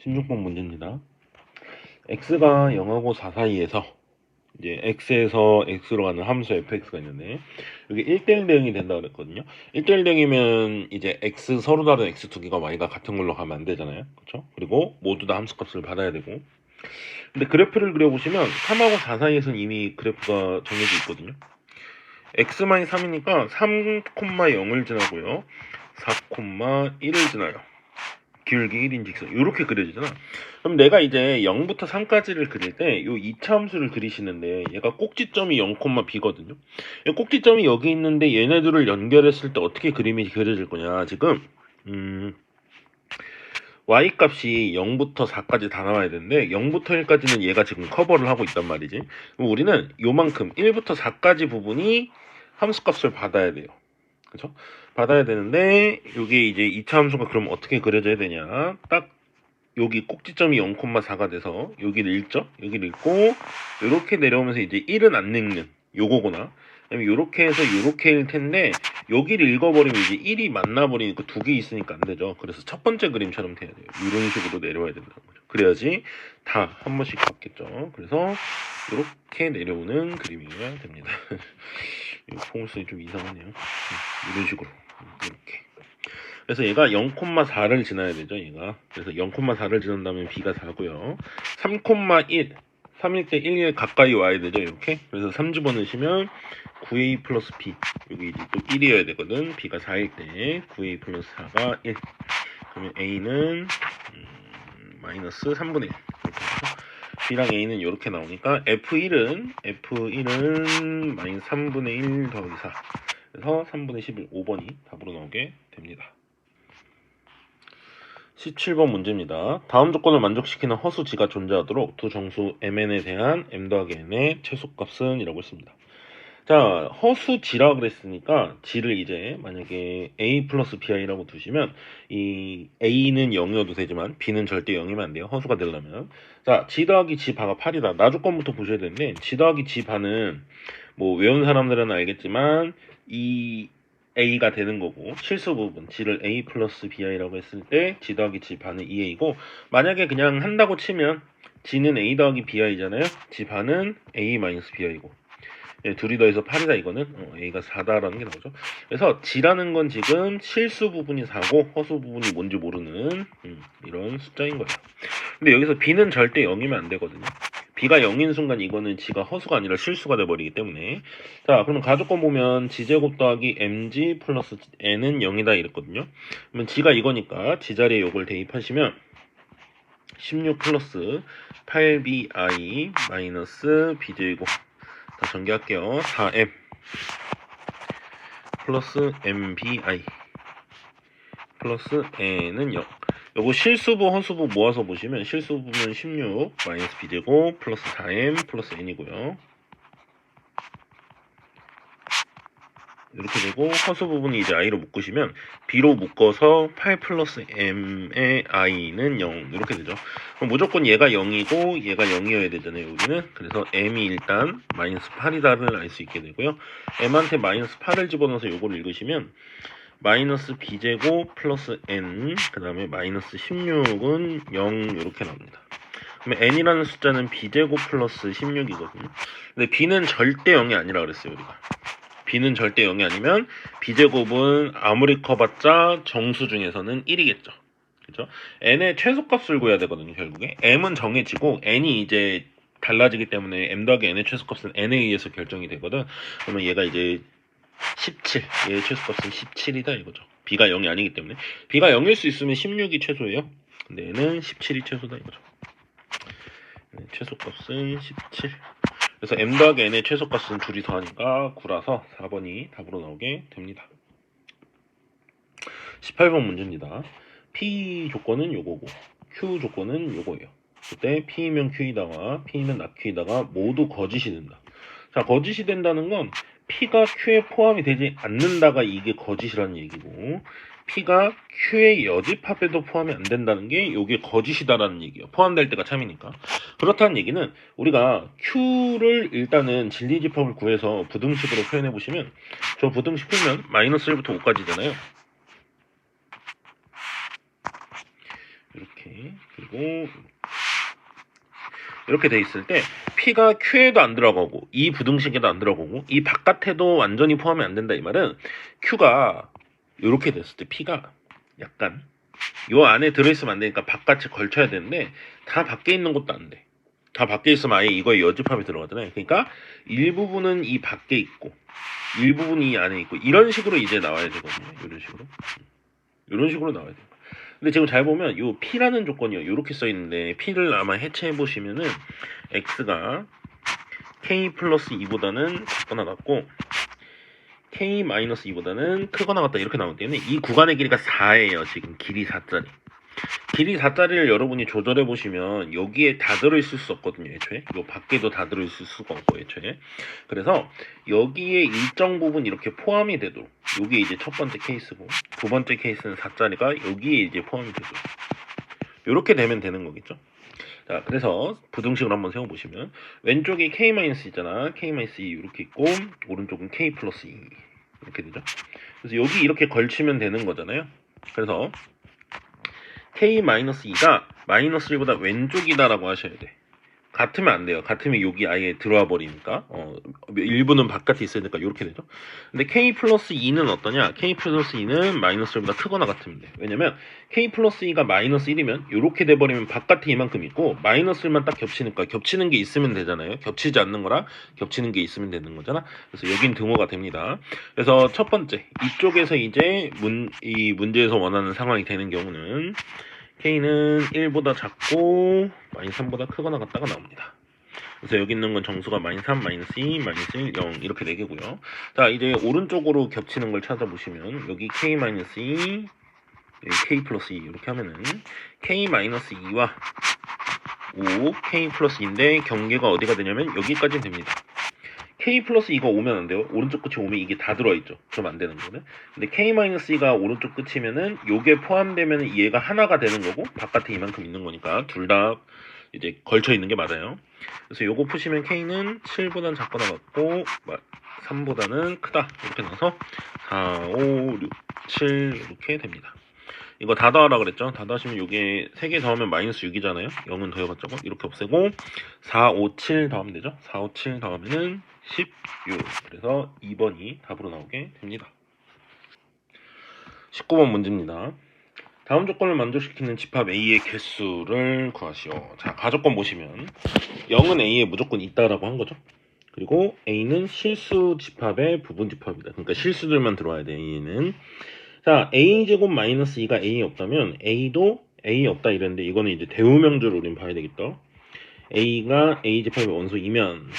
16번 문제입니다. x가 0하고 4 사이에서 이제 x에서 x로 가는 함수 fx가 있는데 여기 1대1 대응이 된다 그랬거든요. 1대1 대응이면 이제 x 서로 다른 x 두 개가 y가 같은 걸로 가면 안 되잖아요. 그렇죠? 그리고 모두 다 함수값을 받아야 되고. 근데 그래프를 그려보시면 3하고 4 사이에서는 이미 그래프가 정해져 있거든요. x-3이니까 3,0을 지나고요. 4,1을 지나요. 기울기 1인 직선 이렇게 그려지잖아. 그럼 내가 이제 0부터 3까지를 그릴 때 요 2차 함수를 그리시는데 얘가 꼭지점이 0,b거든요. 꼭지점이 여기 있는데 얘네들을 연결했을 때 어떻게 그림이 그려질 거냐. 지금 y 값이 0부터 4까지 다 나와야 되는데 0부터 1까지는 얘가 지금 커버를 하고 있단 말이지. 그럼 우리는 요만큼 1부터 4까지 부분이 함수값을 받아야 돼요. 그쵸? 받아야 되는데 여기 이제 2차 함수가 그럼 어떻게 그려져야 되냐. 딱 여기 꼭지점이 0,4가 돼서 여기를 읽죠. 여기를 읽고 이렇게 내려오면서 이제 1은 안 읽는 요거구나. 그다음에 요렇게 해서 요렇게 일 텐데 여기를 읽어버리면 이제 1이 만나버리니까 두 개 있으니까 안 되죠. 그래서 첫 번째 그림처럼 돼야 돼요. 이런 식으로 내려와야 된다는 거죠. 그래야지 다 한 번씩 받겠죠. 그래서 이렇게 내려오는 그림이어야 됩니다. 이 포물선이 좀 이상하네요. 이런 식으로 이렇게. 그래서 얘가 0,4를 지나야 되죠. 얘가. 그래서 0,4를 지난다면 b가 4고요. 3,1 3일 때 1에 가까이 와야 되죠. 이렇게. 그래서 3 집어넣으시면 9a 플러스 b 여기 이제 또 1이어야 되거든. b가 4일 때 9a 플러스 4가 1. 그러면 a는 마이너스 3분의 1 이렇게 해서 b랑 a는 이렇게 나오니까 f1은 마이너스 3분의 1 더하기 4 그래서 3분의 11 5번이 답으로 나오게 됩니다. 17번 문제입니다. 다음 조건을 만족시키는 허수 G가 존재하도록 두 정수 mn에 대한 m 더하기 n의 최소값은 이라고 했습니다. 자, 허수 G라고 그랬으니까 G를 이제 만약에 a 플러스 bi라고 두시면 이 a는 0이어도 되지만 b는 절대 0이면 안 돼요. 허수가 되려면. 자, G 더하기 G 바가 8이다. 나 조건부터 보셔야 되는데 G 더하기 G 바는 뭐 외운 사람들은 알겠지만 이 a가 되는 거고 실수 부분 g를 a 플러스 bi라고 했을 때 g 더하기 g 반은 2a고 만약에 그냥 한다고 치면 g는 a 더하기 bi잖아요. g 반은 a 마이너스 bi고 예, 둘이 더해서 8이다 이거는 a가 4다라는 게 나오죠. 그래서 g라는 건 지금 실수 부분이 4고 허수 부분이 뭔지 모르는 이런 숫자인 거예요. 근데 여기서 b는 절대 0이면 안 되거든요. b가 0인 순간 이거는 g가 허수가 아니라 실수가 돼버리기 때문에 자 그러면 가족권 보면 g제곱 더하기 mg 플러스 n은 0이다 이랬거든요. 그러면 g가 이거니까 g 자리에 요걸 대입하시면 16 플러스 8bi 마이너스 b제곱 다 전개할게요. 4m 플러스 mbi 플러스 n은 0 요거 실수부 허수부 모아서 보시면 실수부는 16 마이너스 b제곱 플러스 4m 플러스 n이고요. 이렇게 되고 허수 부분이 이제 i로 묶으시면 b로 묶어서 8 플러스 m의 i는 0 이렇게 되죠. 그럼 무조건 얘가 0이고 얘가 0이어야 되잖아요. 여기는. 그래서 m이 일단 마이너스 8이다를 알 수 있게 되고요. m한테 마이너스 8을 집어넣어서 요거를 읽으시면 마이너스 b제곱 플러스 n 그 다음에 마이너스 16은 0 이렇게 나옵니다. 그러면 n이라는 숫자는 b제곱 플러스 16이거든요. 근데 b는 절대 0이 아니라 그랬어요. 우리가 b는 절대 0이 아니면 b제곱은 아무리 커봤자 정수 중에서는 1이겠죠. 그죠? n의 최소값을 구해야 되거든요. 결국에 m은 정해지고 n이 이제 달라지기 때문에 m 더하기 n의 최소값은 n에 의해서 결정이 되거든. 그러면 얘가 이제 17 얘의 최소값은 17이다 이거죠. b가 0이 아니기 때문에 b가 0일 수 있으면 16이 최소예요. 근데 얘는 17이 최소다 이거죠. 최소값은 17 그래서 m 더하기 n의 최소값은 둘이 더하니까 9라서 4번이 답으로 나오게 됩니다. 18번 문제입니다. P 조건은 요거고 Q 조건은 요거예요. 그때 P면 Q이다가 P면 not Q이다가 모두 거짓이 된다. 자, 거짓이 된다는 건 P가 Q에 포함이 되지 않는다가 이게 거짓이라는 얘기고 P가 Q의 여집합에도 포함이 안 된다는 게 이게 거짓이다라는 얘기예요. 포함될 때가 참이니까. 그렇다는 얘기는 우리가 Q를 일단은 진리집합을 구해서 부등식으로 표현해 보시면 저 부등식 풀면 마이너스 1부터 5까지잖아요. 이렇게 그리고 이렇게 돼 있을 때 P가 Q에도 안 들어가고 이 부등식에도 안 들어가고 이 바깥에도 완전히 포함이 안 된다 이 말은 Q가 이렇게 됐을 때 P가 약간 요 안에 들어있으면 안 되니까 바깥에 걸쳐야 되는데 다 밖에 있는 것도 안 돼. 다 밖에 있으면 아예 이거에 여집합이 들어가잖아요. 그러니까 일부분은 이 밖에 있고 일부분이 이 안에 있고 이런 식으로 이제 나와야 되거든요. 이런 식으로 나와야 돼요. 근데 지금 잘 보면 요 P라는 조건이요. 이렇게 써 있는데 P를 아마 해체해 보시면은 X가 K 플러스 2보다는 작거나 같고 K 마이너스 2보다는 크거나 같다 이렇게 나오기 때문에 이 구간의 길이가 4예요. 지금 길이 4짜리. 길이 4짜리를 여러분이 조절해 보시면 여기에 다 들어있을 수 없거든요. 애초에 요 밖에도 다 들어있을 수가 없고 애초에. 그래서 여기에 일정 부분 이렇게 포함이 되도록 요게 이제 첫 번째 케이스고 두 번째 케이스는 4짜리가 여기에 이제 포함이 되도록 요렇게 되면 되는 거겠죠. 자, 그래서 부등식을 한번 세워보시면 왼쪽에 K 마이너스 있잖아. K 마이너스 2 이렇게 있고 오른쪽은 K 플러스 2 이렇게 되죠. 그래서 여기 이렇게 걸치면 되는 거잖아요. 그래서 K-2가 마이너스 1보다 왼쪽이다라고 하셔야 돼. 같으면 안 돼요. 같으면 여기 아예 들어와 버리니까 일부는 바깥에 있어야 되니까 이렇게 되죠. 근데 K 플러스 2는 어떠냐? K 플러스 2는 마이너스 1보다 크거나 같으면 돼. 왜냐면 K 플러스 2가 마이너스 1이면 이렇게 돼버리면 바깥에 이만큼 있고 마이너스 1만 딱 겹치니까 겹치는 게 있으면 되잖아요. 겹치지 않는 거랑 겹치는 게 있으면 되는 거잖아. 그래서 여긴 등호가 됩니다. 그래서 첫 번째 이쪽에서 이제 이 문제에서 원하는 상황이 되는 경우는 K는 1보다 작고 마이너스 3보다 크거나 같다가 나옵니다. 그래서 여기 있는 건 정수가 마이너스 3, 마이너스 2, 마이너스 1, 0 이렇게 4개고요. 자, 이제 오른쪽으로 겹치는 걸 찾아보시면 여기 K 마이너스 2, 여기 K 플러스 2 이렇게 하면은 K 마이너스 2와 5, K 플러스 2인데 경계가 어디가 되냐면 여기까지 됩니다. K 플러스 2가 오면 안 돼요. 오른쪽 끝이 오면 이게 다 들어있죠. 그럼 안 되는 거네. 근데 K 마이너스 2가 오른쪽 끝이면은 요게 포함되면 얘가 하나가 되는 거고 바깥에 이만큼 있는 거니까 둘 다 이제 걸쳐 있는 게 맞아요. 그래서 요거 푸시면 K는 7보다는 작거나 같고 3보다는 크다 이렇게 나와서 4, 5, 6, 7 이렇게 됩니다. 이거 다 더하라 그랬죠. 다 더하시면 요게 3개 더하면 마이너스 6이잖아요. 0은 더해봤자고 이렇게 없애고 4, 5, 7 더하면 되죠. 4, 5, 7 더하면은 16. 그래서 2번이 답으로 나오게 됩니다. 19번 문제입니다. 다음 조건을 만족시키는 집합 A의 개수를 구하시오. 자, 가조건 보시면 0은 A에 무조건 있다라고 한 거죠. 그리고 A는 실수 집합의 부분 집합이다. 그러니까 실수들만 들어와야 돼. A는 자, A제곱 마이너스 2가 A에 없다면 A도 A에 없다 이랬는데 이거는 이제 대우명주를 우린 봐야 되겠다. A가 A집합의 원소이면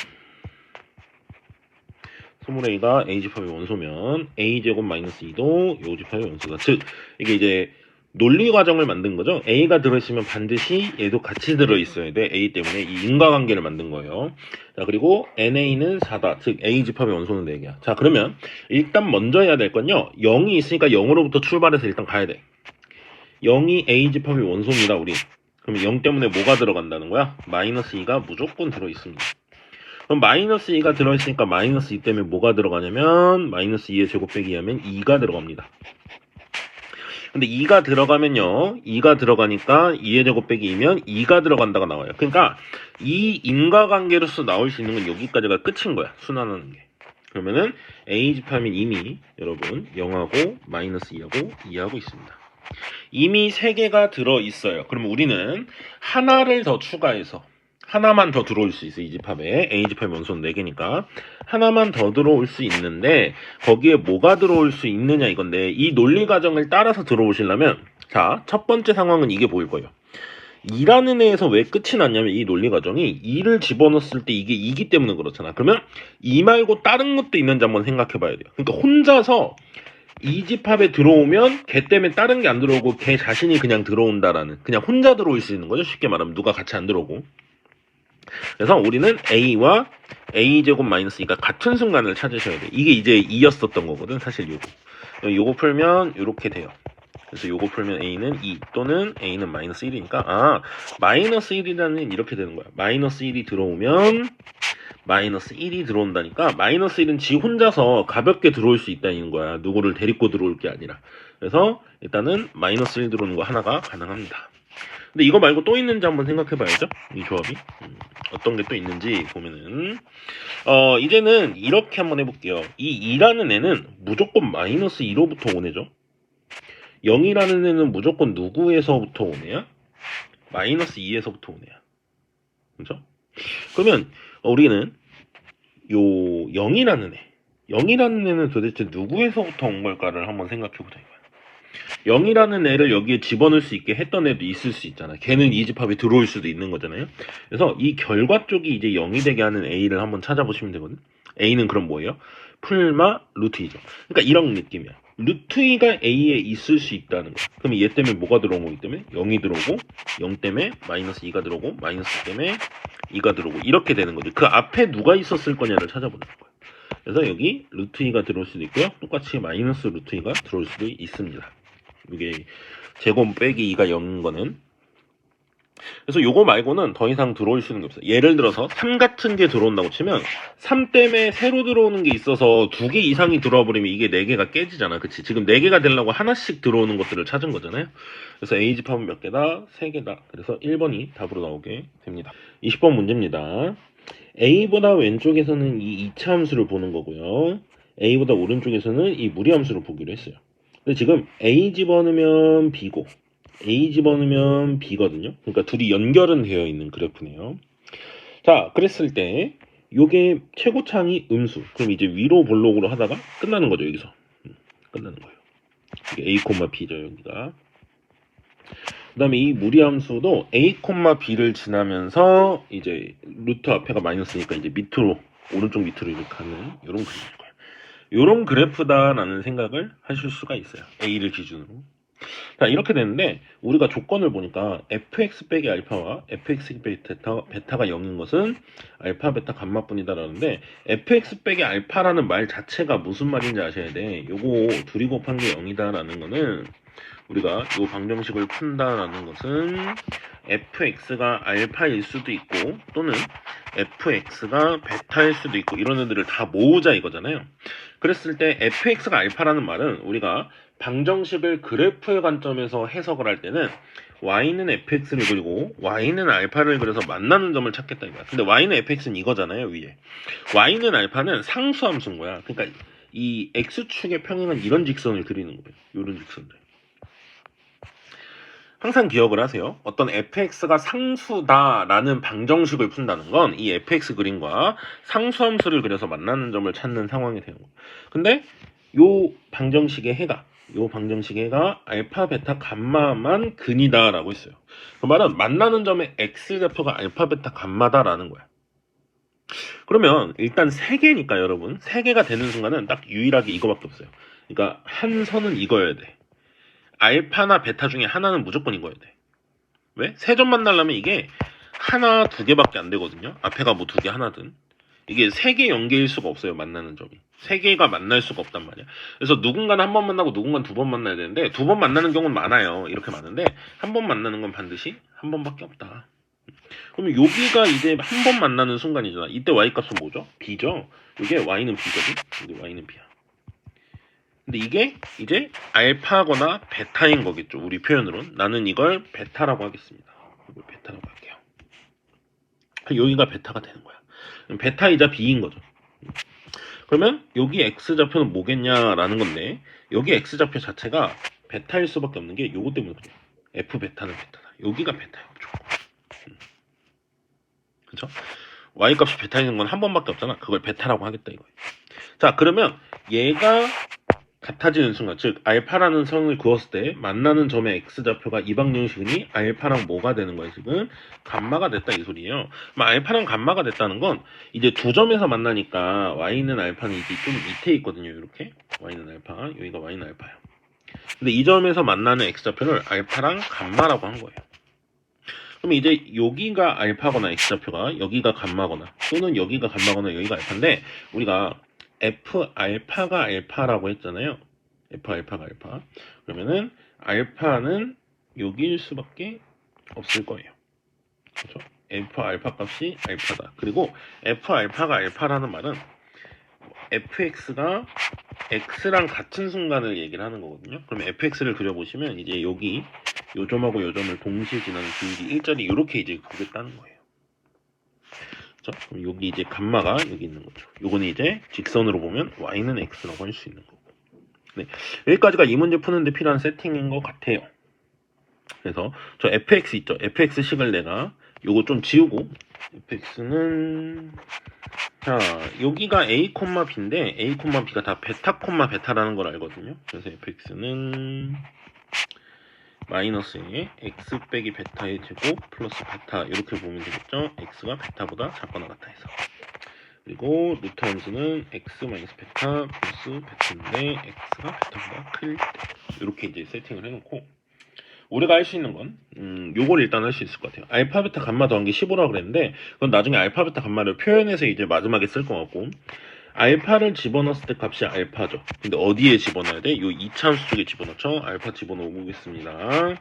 소물A가 A집합의 원소면 A제곱 마이너스 2도 요 집합의 원소다. 즉 이게 이제 논리 과정을 만든 거죠. A가 들어있으면 반드시 얘도 같이 들어있어야 돼. A 때문에 이 인과관계를 만든 거예요. 자, 그리고 NA는 4다. 즉 A집합의 원소는 4개야. 자, 그러면 일단 먼저 해야 될 건요. 0이 있으니까 0으로부터 출발해서 일단 가야 돼. 0이 A집합의 원소입니다. 우리. 그러면 0 때문에 뭐가 들어간다는 거야? 마이너스 2가 무조건 들어있습니다. 그럼 마이너스 2가 들어있으니까 마이너스 2 때문에 뭐가 들어가냐면 마이너스 2의 제곱 빼기 하면 2가 들어갑니다. 근데 2가 들어가면요. 2가 들어가니까 2의 제곱 빼기 2면 2가 들어간다가 나와요. 그러니까 이 인과관계로서 나올 수 있는 건 여기까지가 끝인 거야. 순환하는 게. 그러면은 A집합은 이미 여러분 0하고 마이너스 2하고 2하고 있습니다. 이미 3개가 들어있어요. 그러면 우리는 하나를 더 추가해서 하나만 더 들어올 수 있어요. 이 집합에 A집합의 원소는 4개니까 하나만 더 들어올 수 있는데 거기에 뭐가 들어올 수 있느냐 이건데 이 논리 과정을 따라서 들어오시려면 자, 첫 번째 상황은 이게 보일 거예요. 2라는 애에서 왜 끝이 났냐면 이 논리 과정이 2를 집어넣었을 때 이게 2기 때문에 그렇잖아. 그러면 2 말고 다른 것도 있는지 한번 생각해 봐야 돼요. 그러니까 혼자서 이 집합에 들어오면 걔 때문에 다른 게 안 들어오고 걔 자신이 그냥 들어온다라는 그냥 혼자 들어올 수 있는 거죠. 쉽게 말하면 누가 같이 안 들어오고. 그래서 우리는 A와 A제곱 마이너스 2가 같은 순간을 찾으셔야 돼. 이게 이제 2였었던 거거든. 사실 요거 풀면 이렇게 돼요. 그래서 요거 풀면 A는 2 또는 A는 마이너스 1이니까 마이너스 1이라는 이렇게 되는 거야. 마이너스 1이 들어오면 마이너스 1이 들어온다니까 마이너스 1은 지 혼자서 가볍게 들어올 수 있다는 거야. 누구를 데리고 들어올 게 아니라. 그래서 일단은 마이너스 1 들어오는 거 하나가 가능합니다. 근데 이거 말고 또 있는지 한번 생각해 봐야죠. 이 조합이. 어떤 게 또 있는지 보면은 이제는 이렇게 한번 해볼게요. 이 2라는 애는 무조건 마이너스 2로부터 온 애죠. 0이라는 애는 무조건 누구에서부터 온 애야? 마이너스 2에서부터 온 애야. 그죠? 그러면 우리는 요 0이라는 애 0이라는 애는 도대체 누구에서부터 온 걸까를 한번 생각해보자 이거야. 0이라는 애를 여기에 집어넣을 수 있게 했던 애도 있을 수 있잖아. 걔는 이 집합에 들어올 수도 있는 거잖아요. 그래서 이 결과 쪽이 이제 0이 되게 하는 A를 한번 찾아보시면 되거든. A는 그럼 뭐예요? 풀마 루트 2죠. 그러니까 이런 느낌이야. 루트 2가 A에 있을 수 있다는 거야. 그러면 얘 때문에 뭐가 들어온 거기 때문에 0이 들어오고 0 때문에 마이너스 2가 들어오고 마이너스 때문에 2가 들어오고 이렇게 되는 거지. 그 앞에 누가 있었을 거냐를 찾아보는 거야. 그래서 여기 루트 2가 들어올 수도 있고요. 똑같이 마이너스 루트 2가 들어올 수도 있습니다. 이게 제곱 빼기 2가 0인 거는. 그래서 요거 말고는 더 이상 들어올 수 있는 게 없어요. 예를 들어서 3 같은 게 들어온다고 치면 3 때문에 새로 들어오는 게 있어서 2개 이상이 들어와 버리면 이게 4개가 깨지잖아. 그치? 지금 4개가 되려고 하나씩 들어오는 것들을 찾은 거잖아요. 그래서 A집합은 몇 개다? 3개다. 그래서 1번이 답으로 나오게 됩니다. 20번 문제입니다. A보다 왼쪽에서는 이 2차 함수를 보는 거고요. A보다 오른쪽에서는 이 무리함수를 보기로 했어요. 근데 지금 A 집어넣으면 B고 A 집어넣으면 B거든요. 그러니까 둘이 연결은 되어 있는 그래프네요. 자, 그랬을 때 요게 최고차항이 음수. 그럼 이제 위로 볼록으로 하다가 끝나는 거죠. 여기서. 끝나는 거예요. 이게 A, B죠. 여기가. 그 다음에 이 무리함수도 A, B를 지나면서 이제 루트 앞에가 마이너스니까 이제 밑으로 오른쪽 밑으로 이렇게 가는 이런 그래프일 거예요. 이런 그래프다라는 생각을 하실 수가 있어요. A를 기준으로. 자, 이렇게 되는데 우리가 조건을 보니까 fx 빼기 알파와 fx 빼기 베타가 0인 것은 알파, 베타, 감마뿐이다라는데 fx 빼기 알파라는 말 자체가 무슨 말인지 아셔야 돼. 요거 둘이 곱한 게 0이다라는 거는 우리가 요 방정식을 푼다라는 것은 fx가 알파일 수도 있고 또는 fx가 베타일 수도 있고 이런 애들을 다 모으자 이거잖아요. 그랬을 때 fx가 알파라는 말은 우리가 방정식을 그래프의 관점에서 해석을 할 때는 y는 fx를 그리고 y는 알파를 그려서 만나는 점을 찾겠다 이거야. 근데 y는 fx는 이거잖아요. 위에 y는 알파는 상수함수인 거야. 그러니까 이 x축의 평행은 이런 직선을 그리는 거예요. 이런 직선들. 항상 기억을 하세요. 어떤 fx가 상수다라는 방정식을 푼다는 건 이 fx 그림과 상수함수를 그려서 만나는 점을 찾는 상황이 되는 거예요. 근데 요 방정식의 해가 알파, 베타, 감마만 근이다라고 했어요. 그 말은 만나는 점의 x좌표가 알파, 베타, 감마다라는 거야. 그러면 일단 3개니까 여러분 3개가 되는 순간은 딱 유일하게 이거밖에 없어요. 그러니까 한 선은 이거여야 돼. 알파나 베타 중에 하나는 무조건 이거여야 돼. 왜? 세 점 만나려면 이게 하나, 2개밖에 안 되거든요. 앞에가 뭐 2개 하나든. 이게 3개 연계일 수가 없어요. 만나는 점이. 3개가 만날 수가 없단 말이야. 그래서 누군가는 한 번 만나고 누군가는 2번 만나야 되는데 2번 만나는 경우는 많아요. 이렇게 많은데 한 번 만나는 건 반드시 한 번밖에 없다. 그러면 여기가 이제 한 번 만나는 순간이잖아. 이때 y값은 뭐죠? b죠. 이게 y는 b거든. 여기 y는 b야. 근데 이게 이제 알파거나 베타인 거겠죠. 우리 표현으로는. 나는 이걸 베타라고 하겠습니다. 이걸 베타라고 할게요. 여기가 베타가 되는 거야. 베타이자 b인 거죠. 그러면 여기 x좌표는 뭐겠냐라는 건데 여기 x좌표 자체가 베타일 수밖에 없는 게 요거 때문에 그래요. f 베타는 베타다. 여기가 베타예요. 무조건. 그쵸? y값이 베타인 건 한 번밖에 없잖아. 그걸 베타라고 하겠다 이거예요. 자, 그러면 얘가 같아지는 순간, 즉 알파라는 선을 그었을 때 만나는 점의 x좌표가 이 방정식이니 알파랑 뭐가 되는 거예요? 지금 감마가 됐다 이 소리예요. 알파랑 감마가 됐다는 건 이제 두 점에서 만나니까 y는 알파는 이제 좀 밑에 있거든요. 이렇게 y는 알파, 여기가 y는 알파예요. 근데 이 점에서 만나는 x좌표를 알파랑 감마라고 한 거예요. 그럼 이제 여기가 알파거나 x좌표가 여기가 감마거나 또는 여기가 감마거나 여기가 알파인데 우리가 f 알파가 알파라고 했잖아요. f 알파가 알파. 그러면은 알파는 여기일 수밖에 없을 거예요. 그렇죠? f 알파 값이 알파다. 그리고 f 알파가 알파라는 말은 fx가 x랑 같은 순간을 얘기를 하는 거거든요. 그러면 fx를 그려보시면 이제 여기 요 점하고 요 점을 동시에 지나는 기울기 일자리 이렇게 이제 구겠다는 거예요. 그렇죠? 그럼 여기 이제 감마가 여기 있는 거죠. 요거는 이제 직선으로 보면 y는 x라고 할 수 있는 거고. 네, 여기까지가 이 문제 푸는데 필요한 세팅인 것 같아요. 그래서 저 fx 있죠? fx식을 내가 요거 좀 지우고 fx는 자 여기가 a, b인데 a, b가 다 베타, 베타라는 걸 알거든요. 그래서 fx는 마이너스에 x 빼기 베타의 제곱 플러스 베타 이렇게 보면 되겠죠. x가 베타보다 작거나 같아 해서. 그리고 루트 함수는 x 마이너스 베타 플러스 베타인데 x가 베타보다 클 때 이렇게 이제 세팅을 해놓고 우리가 할 수 있는 건 요걸 일단 할 수 있을 것 같아요. 알파 베타 감마 더한 게 15라고 그랬는데 그건 나중에 알파 베타 감마를 표현해서 이제 마지막에 쓸 것 같고 알파를 집어넣었을 때 값이 알파죠. 근데 어디에 집어넣어야 돼? 요 2차 함수 쪽에 집어넣죠. 알파 집어넣어 보겠습니다.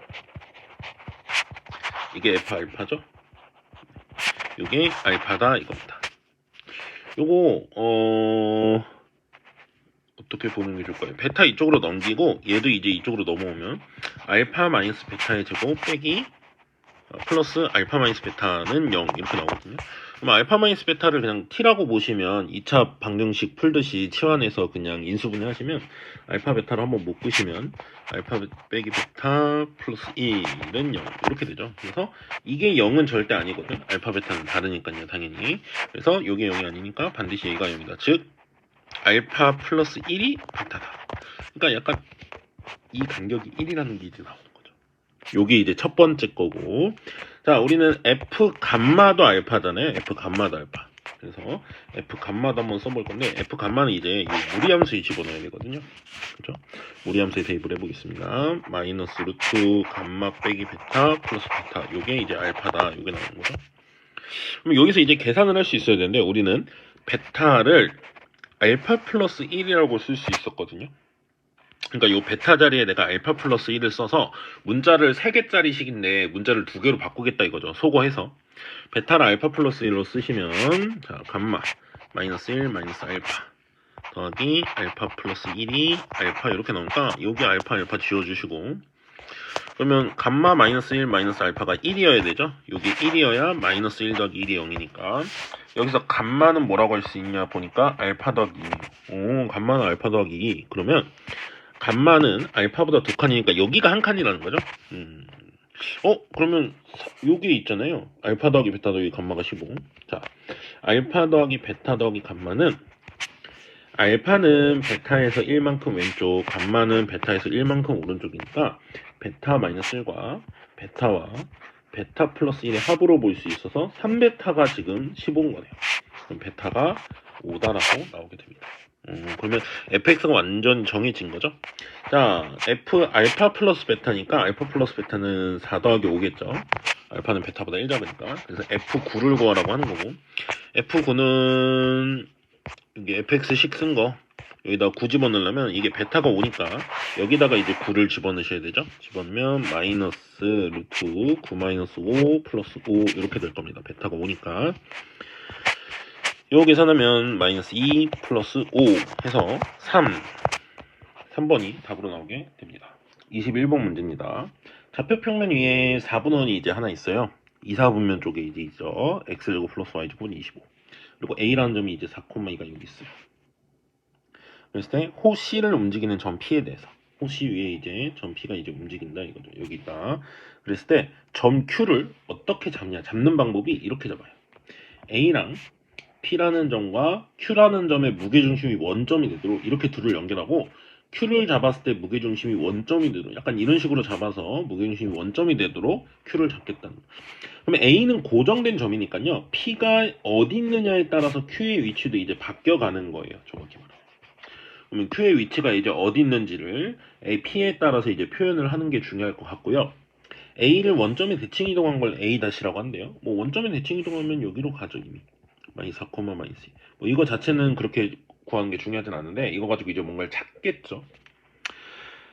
이게 F 알파죠. 요게 알파다 이겁니다. 요거 어떻게 보는 게 좋을까요? 베타 이쪽으로 넘기고 얘도 이제 이쪽으로 넘어오면 알파 마이너스 베타의 제곱 빼기 플러스 알파 마이너스 베타는 0 이렇게 나오거든요. 그럼 알파 마이너스 베타를 그냥 t라고 보시면 2차 방정식 풀듯이 치환해서 그냥 인수분해 하시면 알파 베타를 한번 묶으시면 알파 빼기 베타 플러스 1은 0 이렇게 되죠. 그래서 이게 0은 절대 아니거든. 알파 베타는 다르니까요 당연히. 그래서 이게 0이 아니니까 반드시 얘가 0이다. 즉 알파 플러스 1이 베타다. 그러니까 약간 이 간격이 1이라는 게 이제 나오는 거죠. 요게 이제 첫 번째 거고. 자, 우리는 F 감마도 알파잖아요. F 감마도 알파. 그래서 F 감마도 한번 써볼 건데 F 감마는 이제 이 무리함수에 집어넣어야 되거든요. 그렇죠? 무리함수에 대입을 해보겠습니다. 마이너스 루트 감마 빼기 베타 플러스 베타. 요게 이제 알파다. 요게 나오는 거죠. 그럼 여기서 이제 계산을 할 수 있어야 되는데 우리는 베타를 알파 플러스 1이라고 쓸 수 있었거든요. 그러니까 요 베타 자리에 내가 알파 플러스 1을 써서 문자를 3개짜리 식인데 문자를 2개로 바꾸겠다 이거죠. 소거해서 베타를 알파 플러스 1로 쓰시면 자 감마 마이너스 1 마이너스 알파 더하기 알파 플러스 1이 알파 이렇게 나오니까 여기 알파 지워주시고 그러면 감마 마이너스 1 마이너스 알파가 1이어야 되죠. 여기 1이어야 마이너스 1 더하기 1이 0이니까 여기서 감마는 뭐라고 할 수 있냐 보니까 알파 더하기 2. 오 감마는 알파 더하기 2. 그러면 감마는 알파보다 2칸이니까 여기가 한 칸이라는 거죠. 그러면 여기 있잖아요. 알파 더하기 베타 더하기 감마가 15. 자, 알파 더하기 베타 더하기 감마는 알파는 베타에서 1만큼 왼쪽, 감마는 베타에서 1만큼 오른쪽이니까 베타 마이너스 1과 베타와 베타 플러스 1의 합으로 볼 수 있어서 3베타가 지금 15인 거네요. 그럼 베타가 5다라고 나오게 됩니다. 그러면 fx가 완전 정해진 거죠. 자, f 알파 플러스 베타니까 알파 플러스 베타는 4 더하기 5겠죠. 알파는 베타보다 1 작으니까. 그래서 f9를 구하라고 하는 거고 f9는 여기 fx식 쓴 거 여기다 9 집어넣으려면 이게 베타가 5니까 여기다가 이제 9를 집어넣으셔야 되죠. 집어넣으면 마이너스 루트 9 마이너스 5 플러스 5 이렇게 될 겁니다. 베타가 5니까 요 계산하면 마이너스 2 플러스 5 해서 3번이 답으로 나오게 됩니다. 21번 문제입니다. 좌표평면 위에 4분원이 이제 하나 있어요. 2, 4분면 쪽에 이제 있죠. x제곱 플러스 y제곱은 25. 그리고 a라는 점이 이제 4,2가 여기 있어요. 그랬을 때 호 C를 움직이는 점 P에 대해서 호 C 위에 이제 점 P가 이제 움직인다 이거죠. 여기 있다. 그랬을 때 점 Q를 어떻게 잡냐? 잡는 방법이 이렇게 잡아요. A랑 P라는 점과 Q라는 점의 무게중심이 원점이 되도록 이렇게 둘을 연결하고 Q를 잡았을 때 무게중심이 원점이 되도록 약간 이런 식으로 잡아서 무게중심이 원점이 되도록 Q를 잡겠다는 거예요. 그러면 A는 고정된 점이니까요. P가 어디 있느냐에 따라서 Q의 위치도 이제 바뀌어가는 거예요. 정확히 말하면. 그러면 Q의 위치가 이제 어디 있는지를 P에 따라서 이제 표현을 하는 게 중요할 것 같고요. A를 원점에 대칭 이동한 걸 A-라고 한대요. 뭐 원점에 대칭 이동하면 여기로 가죠 이미. 마이너스 4, 마이너스 2. 뭐 이거 자체는 그렇게 구하는 게 중요하진 않은데 이거 가지고 이제 뭔가를 찾겠죠.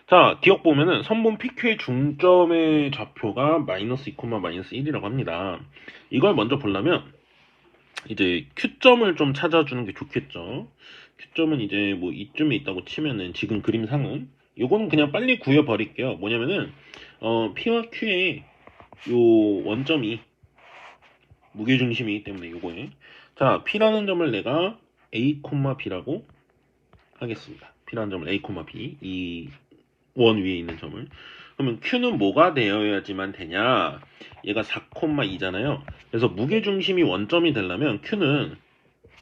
자, 기억 보면은 선분 PQ의 중점의 좌표가 마이너스 2, 마이너스 1이라고 합니다. 이걸 먼저 보려면 이제 Q점을 좀 찾아주는 게 좋겠죠. Q점은 이제 뭐 이쯤에 있다고 치면은 지금 그림상은 요거는 그냥 빨리 구해버릴게요. 뭐냐면은 P와 Q의 요 원점이 무게중심이기 때문에 요거에 자 P라는 점을 내가 A, B라고 하겠습니다. P라는 점을 A, B 이 원 위에 있는 점을 그러면 Q는 뭐가 되어야지만 되냐 얘가 4,2잖아요. 그래서 무게중심이 원점이 되려면 Q는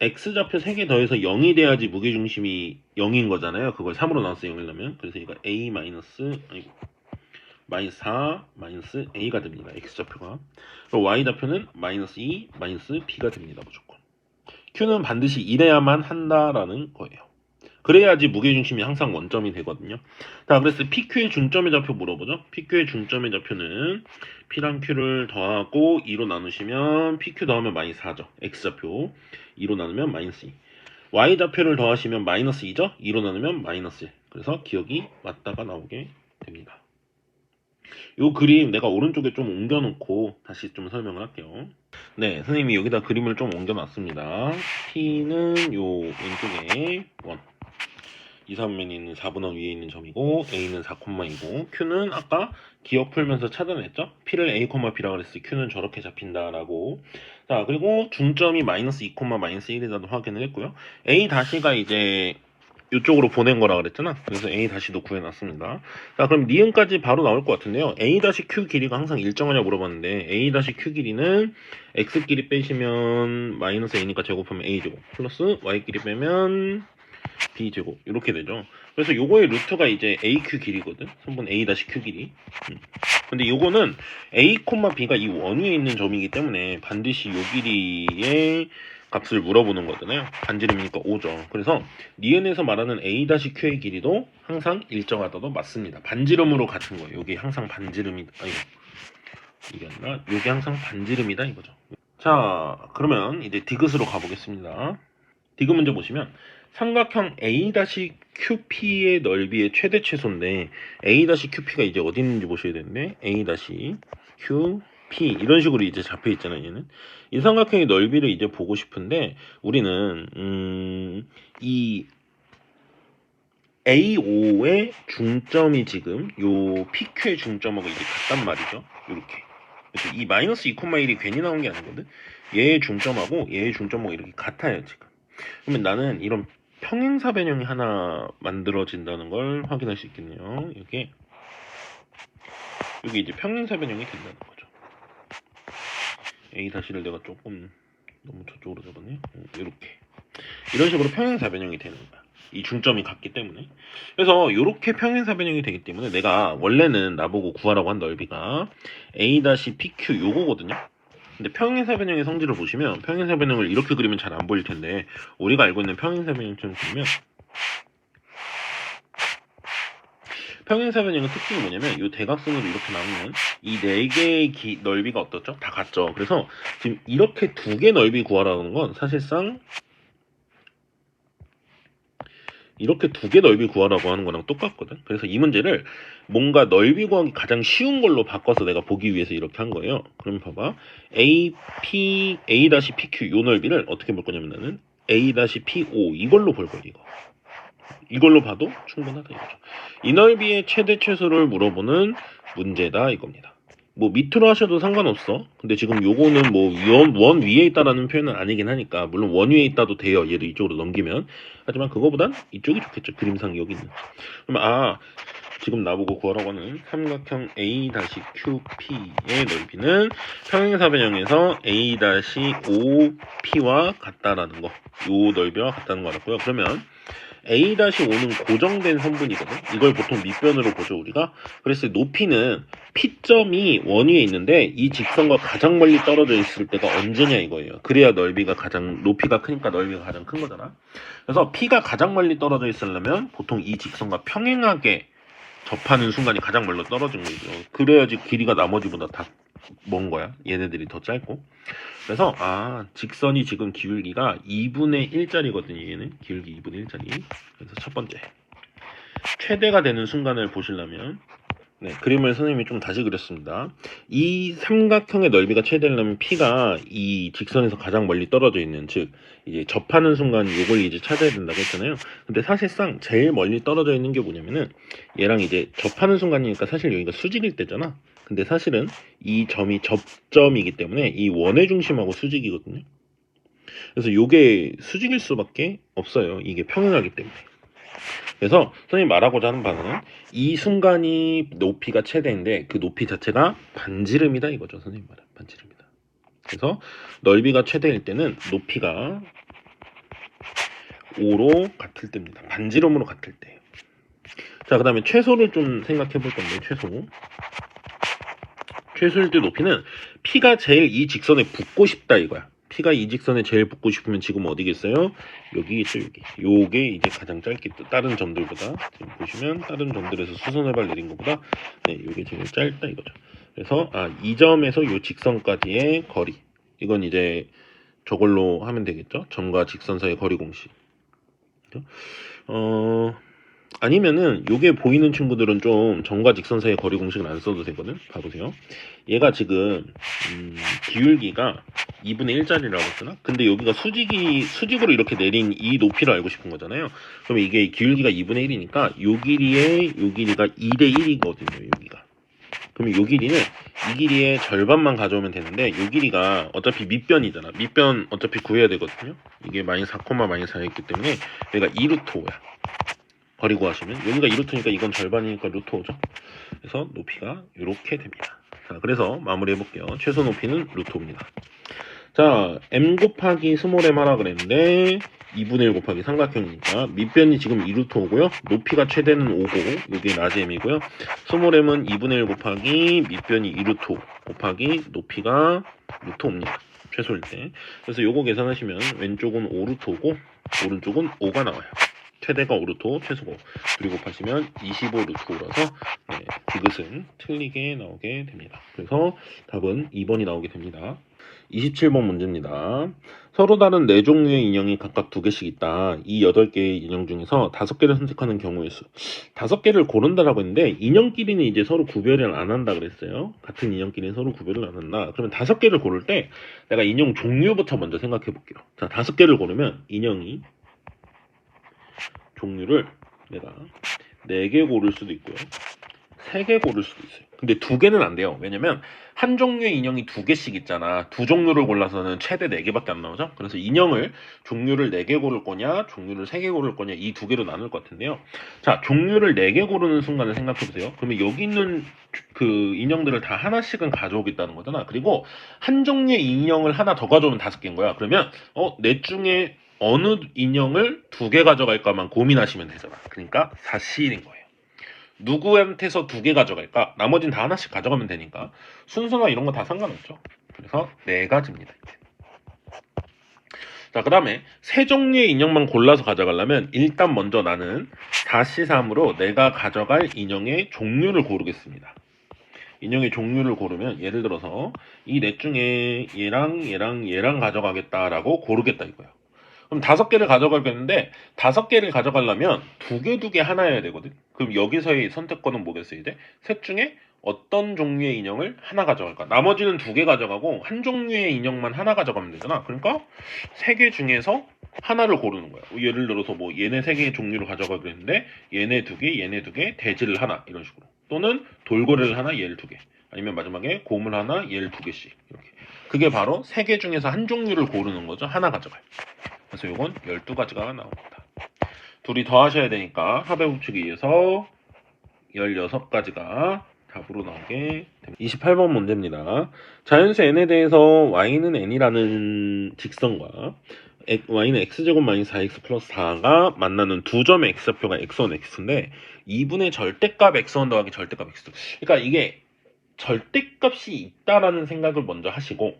X좌표 3개 더해서 0이 돼야지 무게중심이 0인 거잖아요. 그걸 3으로 나눠서 0이려면 그래서 얘가 A 마이너스 4 마이너스 A가 됩니다. X좌표가 그리고 Y좌표는 마이너스 2 마이너스 B가 됩니다. 무조건 Q는 반드시 이래야만 한다라는 거예요. 그래야지 무게중심이 항상 원점이 되거든요. 자, 그래서 PQ의 중점의 좌표 물어보죠. PQ의 중점의 좌표는 P랑 Q를 더하고 2로 나누시면 PQ 더하면 마이너스 4죠. X좌표 2로 나누면 마이너스 2. Y좌표를 더하시면 마이너스 2죠. 2로 나누면 마이너스 1. 그래서 기억이 맞다가 나오게 됩니다. 요 그림 내가 오른쪽에 좀 옮겨놓고 다시 좀 설명을 할게요. 네, 선생님이 여기다 그림을 좀 옮겨놨습니다. P는 요 왼쪽에 1. 2, 3면에 있는 4분의 위에 있는 점이고 A는 4,2고 Q는 아까 기억 풀면서 찾아냈죠? P를 A, B라고 그랬을 때 Q는 저렇게 잡힌다라고. 자, 그리고 중점이 마이너스 2, 마이너스 1이라도 확인을 했고요. A 다시가 이제 이쪽으로 보낸 거라 그랬잖아. 그래서 A 다시도 구해놨습니다. 자, 그럼 니은까지 바로 나올 것 같은데요. A 다시 Q 길이가 항상 일정하냐 물어봤는데 A 다시 Q 길이는 X 길이 빼시면 마이너스 A니까 제곱하면 A제곱 플러스 Y 길이 빼면 B제곱 이렇게 되죠. 그래서 요거의 루트가 이제 AQ 길이거든. 선분 A-Q 길이. 근데 요거는 A, B가 이 원위에 있는 점이기 때문에 반드시 요 길이의 값을 물어보는 거잖아요. 반지름이니까 5죠. 그래서 니은에서 말하는 A-Q의 길이도 항상 일정하다도 맞습니다. 반지름으로 같은 거예요. 여기 항상 반지름이다. 아니, 이게 아니라 여기 항상 반지름이다 이거죠. 자, 그러면 이제 디귿으로 가보겠습니다. 디귿 문제 보시면 삼각형 A-QP의 넓이의 최대 최소인데 A-QP가 이제 어디 있는지 보셔야 되는데 A-QP 이런 식으로 이제 잡혀 있잖아요. 얘는 이 삼각형의 넓이를 이제 보고 싶은데 우리는 이 A5의 중점이 지금 요 PQ의 중점하고 이제 같단 말이죠. 이렇게. 그래서 이 마이너스 2,1이 괜히 나온 게 아니거든. 얘의 중점하고 얘의 중점하고 이렇게 같아요 지금. 그러면 나는 이런 평행사 변형이 하나 만들어진다는 걸 확인할 수 있겠네요. 여기 이제 평행사 변형이 된다는 거죠. A 다시를 내가 조금 너무 저쪽으로 잡았네. 이렇게 이런 식으로 평행사 변형이 되는 거야. 이 중점이 같기 때문에. 그래서 이렇게 평행사 변형이 되기 때문에 내가 원래는 나보고 구하라고 한 넓이가 A-PQ 요거거든요. 근데 평행사 변형의 성질을 보시면 평행사 변형을 이렇게 그리면 잘 안 보일 텐데 우리가 알고 있는 평행사 변형처럼 그리면 평행사 변형의 특징이 뭐냐면 이 대각선으로 이렇게 나오면 이 네 개의 넓이가 어떻죠? 다 같죠. 그래서 지금 이렇게 두 개 넓이 구하라는 건 사실상 이렇게 두 개 넓이 구하라고 하는 거랑 똑같거든. 그래서 이 문제를 뭔가 넓이 구하기 가장 쉬운 걸로 바꿔서 내가 보기 위해서 이렇게 한 거예요. 그럼 봐봐. A-PQ 요 넓이를 어떻게 볼 거냐면 나는 A-PO 이걸로 볼 거야. 이걸로 봐도 충분하다 이거죠. 이 넓이의 최대 최소를 물어보는 문제다 이겁니다. 뭐 밑으로 하셔도 상관없어. 근데 지금 요거는 뭐 원 위에 있다라는 표현은 아니긴 하니까 물론 원 위에 있다도 돼요. 얘를 이쪽으로 넘기면. 하지만 그거보단 이쪽이 좋겠죠. 그림상 여기 있는. 그러면 지금 나보고 구하라고 하는 삼각형 A-QP의 넓이는 평행사 변형에서 A-OP와 같다라는 거. 요 넓이와 같다는 거 알았고요. 그러면 A-5는 고정된 선분이거든. 이걸 보통 밑변으로 보죠 우리가. 그래서 높이는 P점이 원위에 있는데 이 직선과 가장 멀리 떨어져 있을 때가 언제냐 이거예요. 그래야 높이가 크니까 넓이가 가장 큰 거잖아. 그래서 P가 가장 멀리 떨어져 있으려면 보통 이 직선과 평행하게 접하는 순간이 가장 멀리 떨어진 거죠. 그래야지 길이가 나머지보다 다 먼 거야. 얘네들이 더 짧고. 그래서 직선이 지금 기울기가 2분의 1짜리거든요. 얘는 기울기 2분의 1짜리. 그래서 첫 번째 최대가 되는 순간을 보시려면 네, 그림을 선생님이 좀 다시 그렸습니다. 이 삼각형의 넓이가 최대하려면 P가 이 직선에서 가장 멀리 떨어져 있는, 즉 이제 접하는 순간 이걸 이제 찾아야 된다고 했잖아요. 근데 사실상 제일 멀리 떨어져 있는 게 뭐냐면은 얘랑 이제 접하는 순간이니까 사실 여기가 수직일 때잖아. 근데 사실은 이 점이 접점이기 때문에 이 원의 중심하고 수직이거든요. 그래서 요게 수직일 수밖에 없어요. 이게 평행하기 때문에. 그래서 선생님이 말하고자 하는 바는 이 순간이 높이가 최대인데 그 높이 자체가 반지름이다 이거죠. 선생님 말은 반지름이다. 그래서 넓이가 최대일 때는 높이가 5로 같을 때입니다. 반지름으로 같을 때. 자, 그 다음에 최소를 좀 생각해 볼 건데, 최소일 때 높이는 P가 제일 이 직선에 붙고 싶다 이거야. P가 이 직선에 제일 붙고 싶으면 지금 어디겠어요? 여기겠죠, 여기. 요게 이제 가장 짧게, 다른 점들보다, 지금 보시면 다른 점들에서 수선해발 내린 것보다, 네, 요게 제일 짧다 이거죠. 그래서, 이 점에서 요 직선까지의 거리. 이건 이제 저걸로 하면 되겠죠? 점과 직선 사이의 거리 공식. 아니면은 요게 보이는 친구들은 좀 점과 직선 사이의 거리 공식을 안 써도 되거든. 봐보세요. 얘가 지금 기울기가 2분의 1짜리라고 했잖아. 근데 여기가 수직으로 이렇게 내린 이 높이를 알고 싶은 거잖아요. 그럼 이게 기울기가 2분의 1이니까 요 길이가 2대 1이거든요. 여기가. 그럼 요 길이는 이 길이의 절반만 가져오면 되는데 요 길이가 어차피 밑변이잖아. 밑변 어차피 구해야 되거든요. 이게 마이너스 4,-4였기 때문에 얘가 2루트 5야. 거리 구하시면 여기가 2루트니까 이건 절반이니까 루트 5죠. 그래서 높이가 이렇게 됩니다. 자, 그래서 마무리 해볼게요. 최소 높이는 루트 5입니다. 자, m 곱하기 스몰 m 하라 그랬는데 2분의 1 곱하기 삼각형이니까 밑변이 지금 2루트 5고요. 높이가 최대는 5고 이게 라지 m이고요. 스몰 m은 2분의 1 곱하기 밑변이 2루트 5 곱하기 높이가 루트 5입니다. 최소일 때. 그래서 요거 계산하시면 왼쪽은 5루트 5고 오른쪽은 5가 나와요. 최대가 5루트 5, 최소가 5. 그리고 곱하시면 25루트 5라서 디귿은 틀리게 나오게 됩니다. 그래서 답은 2번이 나오게 됩니다. 27번 문제입니다. 서로 다른 4종류의 인형이 각각 2개씩 있다. 이 8개의 인형 중에서 5개를 선택하는 경우의 수. 5개를 고른다라고 했는데 인형끼리는 이제 서로 구별을 안 한다 그랬어요. 같은 인형끼리는 서로 구별을 안 한다. 그러면 5개를 고를 때 내가 인형 종류부터 먼저 생각해 볼게요. 자, 5개를 고르면 인형이 종류를 내가 4개 고를 수도 있고요. 3개 고를 수도 있어요. 근데 2개는 안 돼요. 왜냐면 한 종류의 인형이 2개씩 있잖아. 2종류를 골라서는 최대 4개밖에 안 나오죠. 그래서 인형을 종류를 4개 고를 거냐 종류를 3개 고를 거냐 이 2개로 나눌 것 같은데요. 자, 종류를 4개 고르는 순간을 생각해 보세요. 그러면 여기 있는 그 인형들을 다 하나씩은 가져오겠다는 거잖아. 그리고 한 종류의 인형을 하나 더 가져오면 5개인 거야. 그러면 넷 중에 어느 인형을 2개 가져갈까만 고민하시면 되잖아. 그러니까 4C1인 거예요. 누구한테서 2개 가져갈까? 나머지는 다 하나씩 가져가면 되니까 순서나 이런 거 다 상관없죠. 그래서 4가지입니다. 자, 그 다음에 3종류의 인형만 골라서 가져가려면 일단 먼저 나는 4C3으로 내가 가져갈 인형의 종류를 고르겠습니다. 인형의 종류를 고르면 예를 들어서 이 넷 중에 얘랑 가져가겠다라고 고르겠다 이거야. 그럼 5개를 가져가겠는데 5개를 가져가려면 2개 하나여야 되거든. 그럼 여기서의 선택권은 뭐겠어요? 이제 셋 중에 어떤 종류의 인형을 하나 가져갈까? 나머지는 2개 가져가고 한 종류의 인형만 하나 가져가면 되잖아. 그러니까 3개 중에서 하나를 고르는 거야. 예를 들어서 뭐 얘네 3개의 종류를 가져가기로 했는데 얘네 2개, 얘네 2개, 대지를 하나 이런 식으로. 또는 돌고래를 하나, 얘를 2개. 아니면 마지막에 곰을 하나, 얘를 2개씩 이렇게. 그게 바로 3개 중에서 한 종류를 고르는 거죠. 하나 가져갈. 그래서 이건 12가지가 나옵니다. 둘이 더 하셔야 되니까 합의 법칙에 의해서 16가지가 답으로 나오게 됩니다. 28번 문제입니다. 자연수 n에 대해서 y는 n이라는 직선과 y는 x제곱 마이너스 4x 플러스 4가 만나는 두 점의 x좌표가 x1, x인데 2분의 절대값 x1 더하기 절대값 x2. 그러니까 이게 절대값이 있다라는 생각을 먼저 하시고,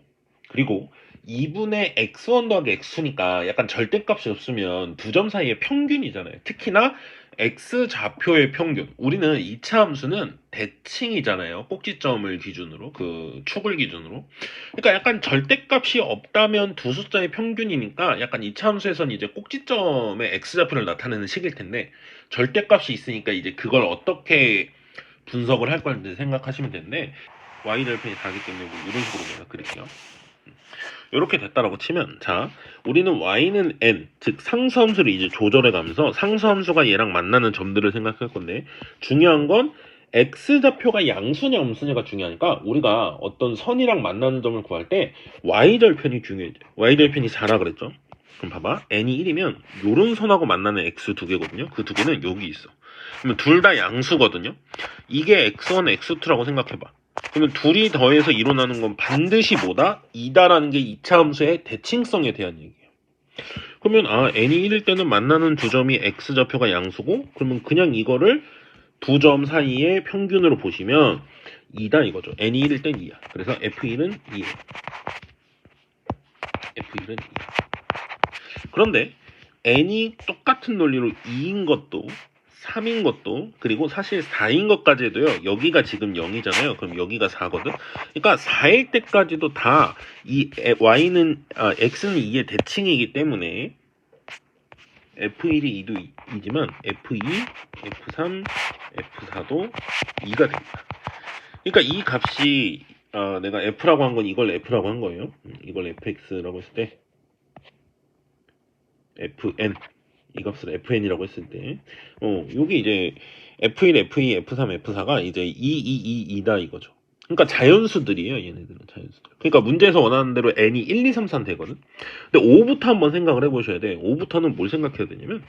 그리고 2분의 x1 더하기 x2니까 약간 절대값이 없으면 두 점 사이의 평균이잖아요. 특히나 x좌표의 평균. 우리는 2차 함수는 대칭이잖아요. 꼭지점을 기준으로, 그 축을 기준으로. 그러니까 약간 절대값이 없다면 두 숫자의 평균이니까 약간 2차 함수에서는 이제 꼭지점의 x좌표를 나타내는 식일 텐데, 절대값이 있으니까 이제 그걸 어떻게 분석을 할 건지 생각하시면 되는데 y절편이 4기 때문에 뭐 이런 식으로 내가 그릴게요. 이렇게 됐다라고 치면 자 우리는 y는 n 즉 상수함수를 이제 조절해 가면서 상수함수가 얘랑 만나는 점들을 생각할 건데 중요한 건 x좌표가 양수냐 음수냐가 중요하니까 우리가 어떤 선이랑 만나는 점을 구할 때 y절편이 중요해요. y절편이 4라 그랬죠. 그럼 봐봐 n이 1이면 요런 선하고 만나는 x 두 개거든요. 그 두 개는 여기 있어. 그러면 둘 다 양수거든요. 이게 x1, x2라고 생각해봐. 그러면 둘이 더해서 일어나는 건 반드시 뭐다? 2다라는 게 2차 함수의 대칭성에 대한 얘기예요. 그러면 n이 1일 때는 만나는 두 점이 x좌표가 양수고 그러면 그냥 이거를 두 점 사이의 평균으로 보시면 2다 이거죠. n이 1일 땐 2야. 그래서 f1은 2예요. f1은 2. 그런데 n이 똑같은 논리로 2인 것도 3인 것도 그리고 사실 4인 것까지 해도요. 여기가 지금 0이잖아요. 그럼 여기가 4거든. 그러니까 4일 때까지도 다 이 y는 x는 2의 대칭이기 때문에 f1이 2도 2지만 f2, f3, f4도 2가 됩니다. 그러니까 이 값이 내가 f라고 한 건 이걸 f라고 한 거예요. 이걸 fx라고 했을 때 fn 이 값을 fn이라고 했을 때 여기 이제 f1, f2, f3, f4가 이제 2, 2, 2, 2다 이거죠. 그러니까 자연수들이에요. 얘네들은 자연수들. 그러니까 문제에서 원하는 대로 n이 1, 2, 3, 4 되거든. 근데 5부터 한번 생각을 해보셔야 돼. 5부터는 뭘 생각해야 되냐면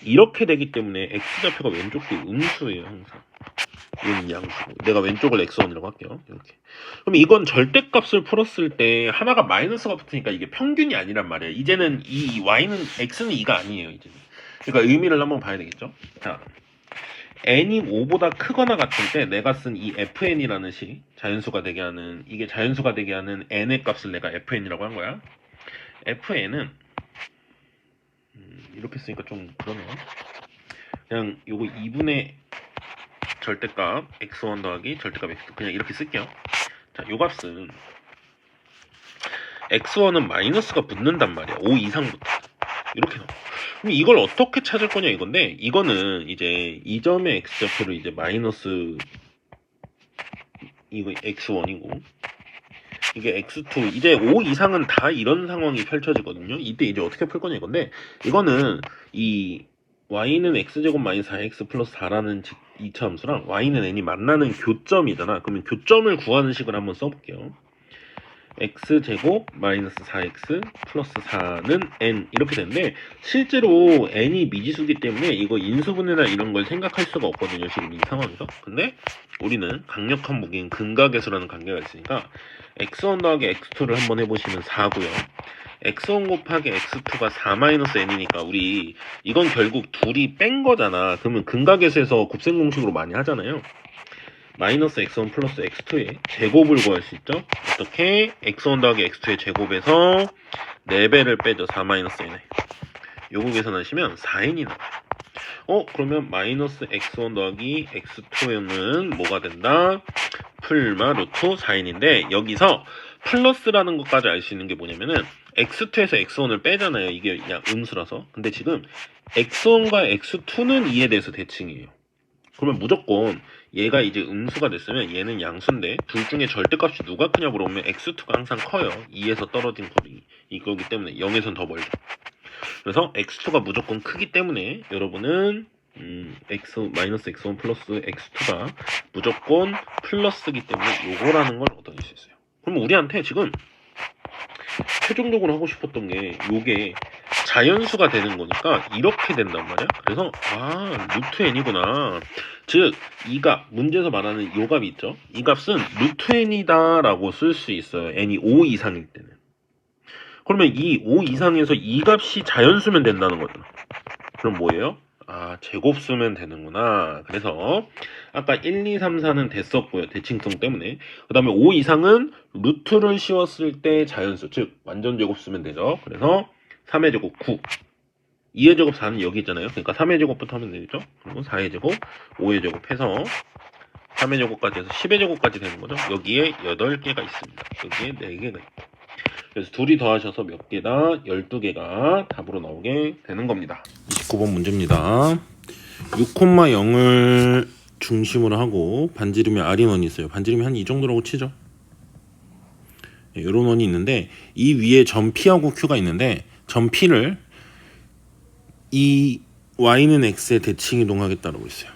이렇게 되기 때문에 x좌표가 왼쪽도 음수예요. 항상. 얘는 양수고 내가 왼쪽을 x1이라고 할게요. 이렇게. 그럼 이건 절대값을 풀었을 때 하나가 마이너스가 붙으니까 이게 평균이 아니란 말이에요. 이제는 이 y는 x는 2가 아니에요. 이제는. 그러니까 의미를 한번 봐야 되겠죠. 자, n이 5보다 크거나 같을 때 내가 쓴 이 fn이라는 식 자연수가 되게 하는 이게 자연수가 되게 하는 n의 값을 내가 fn이라고 한 거야. fn은 이렇게 쓰니까 좀 그러네요. 그냥 요거 2분의 절대값 x1 더하기 절대값 x2 그냥 이렇게 쓸게요. 자, 요 값은 x1은 마이너스가 붙는단 말이야. 5 이상부터. 이렇게 나와. 그럼 이걸 어떻게 찾을 거냐 이건데 이거는 이제 이 점의 x좌표를 이제 마이너스 이거 x1이고 이게 x2 이제 5 이상은 다 이런 상황이 펼쳐지거든요. 이때 이제 어떻게 풀 거냐 이건데 이거는 이 y는 x제곱 마이너스 4x 플러스 4라는 2차 함수랑 y는 n이 만나는 교점이잖아. 그러면 교점을 구하는 식을 한번 써볼게요. x제곱 마이너스 4x 플러스 4는 n 이렇게 되는데 실제로 n이 미지수기 때문에 이거 인수분해나 이런 걸 생각할 수가 없거든요. 지금 이 상황에서. 근데 우리는 강력한 무기인 근각계수라는 관계가 있으니까 x1 더하기 x2를 한번 해보시면 4고요. x1 곱하기 x2가 4-n이니까 우리 이건 결국 둘이 뺀 거잖아. 그러면 근각계수에서 곱셈 공식으로 많이 하잖아요. 마이너스 x1 플러스 x2의 제곱을 구할 수 있죠. 어떻게? x1 더하기 x2의 제곱에서 4배를 빼죠. 4-n에. 요거 계산하시면 4n이 나와요. 그러면 마이너스 x1 더하기 x2는 뭐가 된다? 풀마 루트 4n인데 여기서 플러스라는 것까지 알 수 있는 게 뭐냐면은 x2에서 x1을 빼잖아요. 이게 그냥 음수라서. 근데 지금 x1과 x2는 2에 대해서 대칭이에요. 그러면 무조건 얘가 이제 음수가 됐으면 얘는 양수인데 둘 중에 절대값이 누가 크냐 물어보면 x2가 항상 커요. 2에서 떨어진 거리 이거기 때문에 0에선 더 멀죠. 그래서 x2가 무조건 크기 때문에 여러분은 마이너스 x1 플러스 x2가 무조건 플러스기 때문에 요거라는 걸 얻어낼 수 있어요. 그럼 우리한테 지금 최종적으로 하고 싶었던 게 요게 자연수가 되는 거니까 이렇게 된단 말이야. 그래서 루트 n이구나. 즉 이 값 문제에서 말하는 요 값이 있죠. 이 값은 루트 n이다 라고 쓸 수 있어요. n이 5 이상일 때는. 그러면 이 5 이상에서 이 값이 자연수면 된다는 거잖아. 그럼 뭐예요? 제곱 쓰면 되는구나. 그래서 아까 1, 2, 3, 4는 됐었고요. 대칭성 때문에. 그 다음에 5 이상은 루트를 씌웠을 때 자연수, 즉 완전 제곱 쓰면 되죠. 그래서 3의 제곱 9. 2의 제곱 4는 여기 있잖아요. 그러니까 3의 제곱부터 하면 되죠. 그리고 4의 제곱, 5의 제곱 해서 3의 제곱까지 해서 10의 제곱까지 되는 거죠. 여기에 8개가 있습니다. 여기에 4개가 있고. 그래서 둘이 더하셔서 몇 개다? 12개가 답으로 나오게 되는 겁니다. 29번 문제입니다. 6,0을 중심으로 하고 반지름이 R인 원이 있어요. 반지름이 한 이 정도라고 치죠. 이런 원이 있는데 이 위에 점 P하고 Q가 있는데 점 P를 이 Y는 X에 대칭 이동하겠다라고 있어요.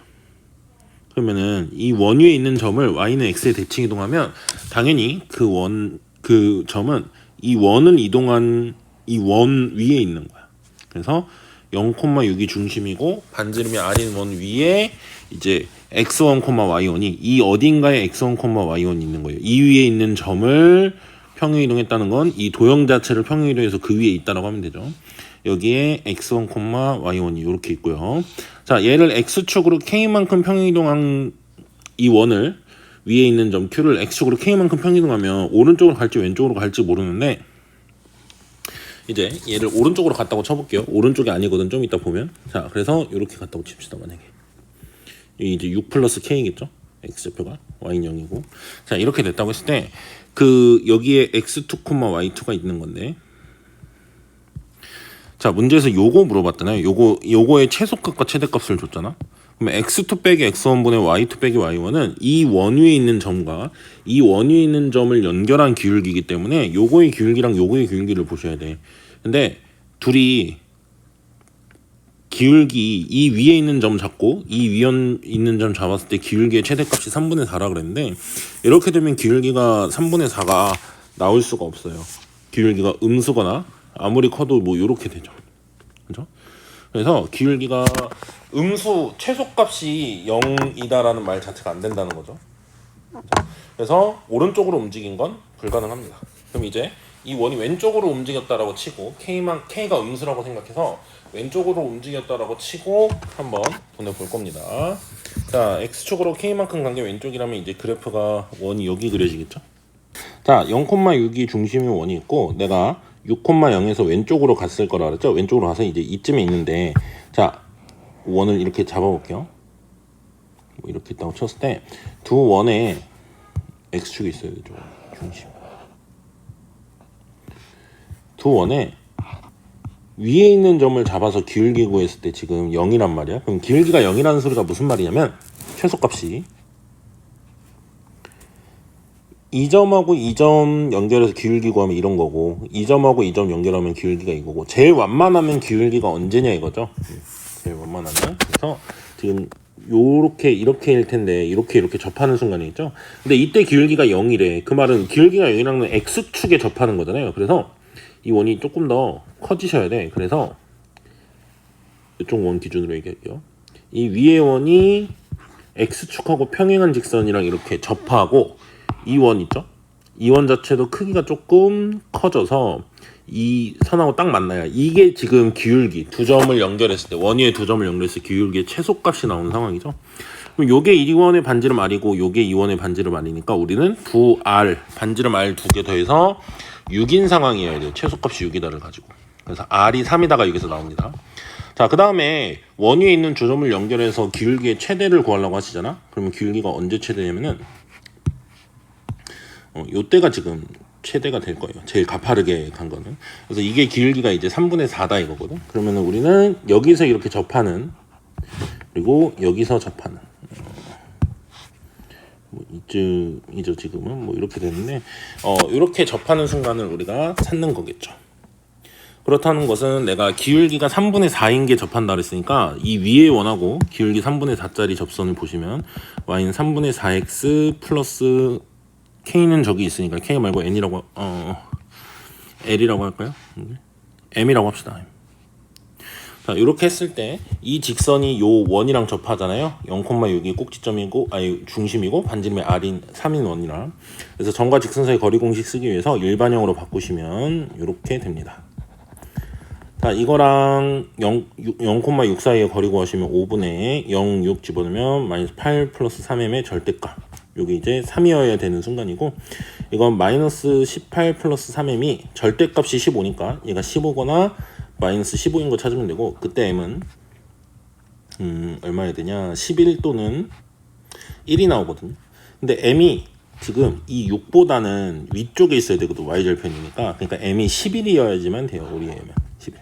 그러면은 이 원 위에 있는 점을 Y는 X에 대칭 이동하면 당연히 그 점은 이 원을 이동한 이 원 위에 있는 거야. 그래서 0,6이 중심이고 반지름이 R인 원 위에 이제 x1, y1이 이 어딘가에 x1, y1이 있는 거예요. 이 위에 있는 점을 평행이동했다는 건 이 도형 자체를 평행이동해서 그 위에 있다라고 하면 되죠. 여기에 x1, y1이 이렇게 있고요. 자, 얘를 x축으로 k만큼 평행이동한 이 원을 위에 있는 점 q를 x축으로 k만큼 평행이동하면 오른쪽으로 갈지 왼쪽으로 갈지 모르는데 이제 얘를 오른쪽으로 갔다고 쳐볼게요. 오른쪽이 아니거든. 좀 이따 보면. 자, 그래서 이렇게 갔다고 칩시다. 만약에 이 이제 6 플러스 k겠죠. x좌표가 y는 0이고. 자, 이렇게 됐다고 했을 때 그 여기에 x2, y2가 있는 건데. 자, 문제에서 요거 물어봤잖아요. 요거의 최소값과 최대값을 줬잖아. 그러면 x2 빼기 x1분의 y2 빼기 y1은 이 원 위에 있는 점과 이 원 위에 있는 점을 연결한 기울기이기 때문에 요거의 기울기랑 요거의 기울기를 보셔야 돼. 근데 둘이 기울기 이 위에 있는 점 잡고 이 위에 있는 점 잡았을 때 기울기의 최대값이 3분의 4라 그랬는데 이렇게 되면 기울기가 3분의 4가 나올 수가 없어요. 기울기가 음수거나 아무리 커도 뭐 이렇게 되죠. 그죠? 그래서 기울기가 음수 최소값이 0이다라는 말 자체가 안 된다는 거죠. 그래서 오른쪽으로 움직인 건 불가능합니다. 그럼 이제 이 원이 왼쪽으로 움직였다라고 치고 K가 음수라고 생각해서 왼쪽으로 움직였다라고 치고 한번 보내볼 겁니다. 자, X축으로 K만큼 간 게 왼쪽이라면 이제 그래프가 원이 여기 그려지겠죠? 자, 0,6이 중심이 원이 있고 내가 6,0에서 왼쪽으로 갔을 거라 그랬죠? 왼쪽으로 가서 이제 이쯤에 있는데 자, 원을 이렇게 잡아볼게요. 뭐 이렇게 있다고 쳤을 때 두 원에 X축이 있어요. 이쪽 중심. 두 원에 위에 있는 점을 잡아서 기울기 구했을 때 지금 0이란 말이야. 그럼 기울기가 0이라는 소리가 무슨 말이냐면 최소값이 이 점하고 이 점 연결해서 기울기 구하면 이런 거고 이 점하고 이 점 연결하면 기울기가 이거고 제일 완만하면 기울기가 언제냐 이거죠. 제일 완만하면. 그래서 지금 요렇게 이렇게일 텐데 이렇게 접하는 순간이겠죠. 근데 이때 기울기가 0이래. 그 말은 기울기가 0이라는 X축에 접하는 거잖아요. 그래서 이 원이 조금 더 커지셔야 돼. 그래서 이쪽 원 기준으로 얘기할게요. 이 위의 원이 X축하고 평행한 직선이랑 이렇게 접하고 이 원 있죠? 이 원 자체도 크기가 조금 커져서 이 선하고 딱 만나야 이게 지금 기울기 두 점을 연결했을 때 원 위에 두 점을 연결했을 때 기울기의 최소값이 나오는 상황이죠. 그럼 요게 이 원의 반지름 R이고 요게 이 원의 반지름 R이니까 우리는 두 R 반지름 R 두 개 더해서 6인 상황이어야 돼요. 최소값이 6이다를 가지고. 그래서 R이 3이다가 6에서 나옵니다. 자, 그 다음에 원 위에 있는 두 점을 연결해서 기울기의 최대를 구하려고 하시잖아. 그러면 기울기가 언제 최대냐면은 요때가 지금 최대가 될 거예요. 제일 가파르게 간 거는. 그래서 이게 기울기가 이제 3분의 4다 이거거든. 그러면은 우리는 여기서 이렇게 접하는 그리고 여기서 접하는 뭐 이쯤이죠. 지금은 뭐 이렇게 되는데 이렇게 접하는 순간을 우리가 찾는 거겠죠. 그렇다는 것은 내가 기울기가 3분의 4인 게 접한다 그랬으니까 이 위에 원하고 기울기 3분의 4짜리 접선을 보시면 y는 3분의 4x 플러스 k는 저기 있으니까 k 말고 n이라고 l이라고 할까요? m이라고 합시다. 자, 이렇게 했을 때 이 직선이 요 원이랑 접하잖아요. 0,6이 꼭지점이고 중심이고 반지름의 R인 3인 원이랑. 그래서 점과 직선 사이 거리 공식 쓰기 위해서 일반형으로 바꾸시면 이렇게 됩니다. 자, 이거랑 0,6 사이의 거리 구하시면 5분의 0,6 집어넣으면 마이너스 8 플러스 3m의 절대값. 요게 이제 3이어야 되는 순간이고 이건 마이너스 18 플러스 3m이 절대값이 15니까 얘가 15거나 마이너스 15인 거 찾으면 되고 그때 m은 얼마야 되냐 11 또는 1이 나오거든요. 근데 m이 지금 이 6보다는 위쪽에 있어야 되거든. y절편이니까. 그러니까 m이 11이어야지만 돼요. 우리 m은 11.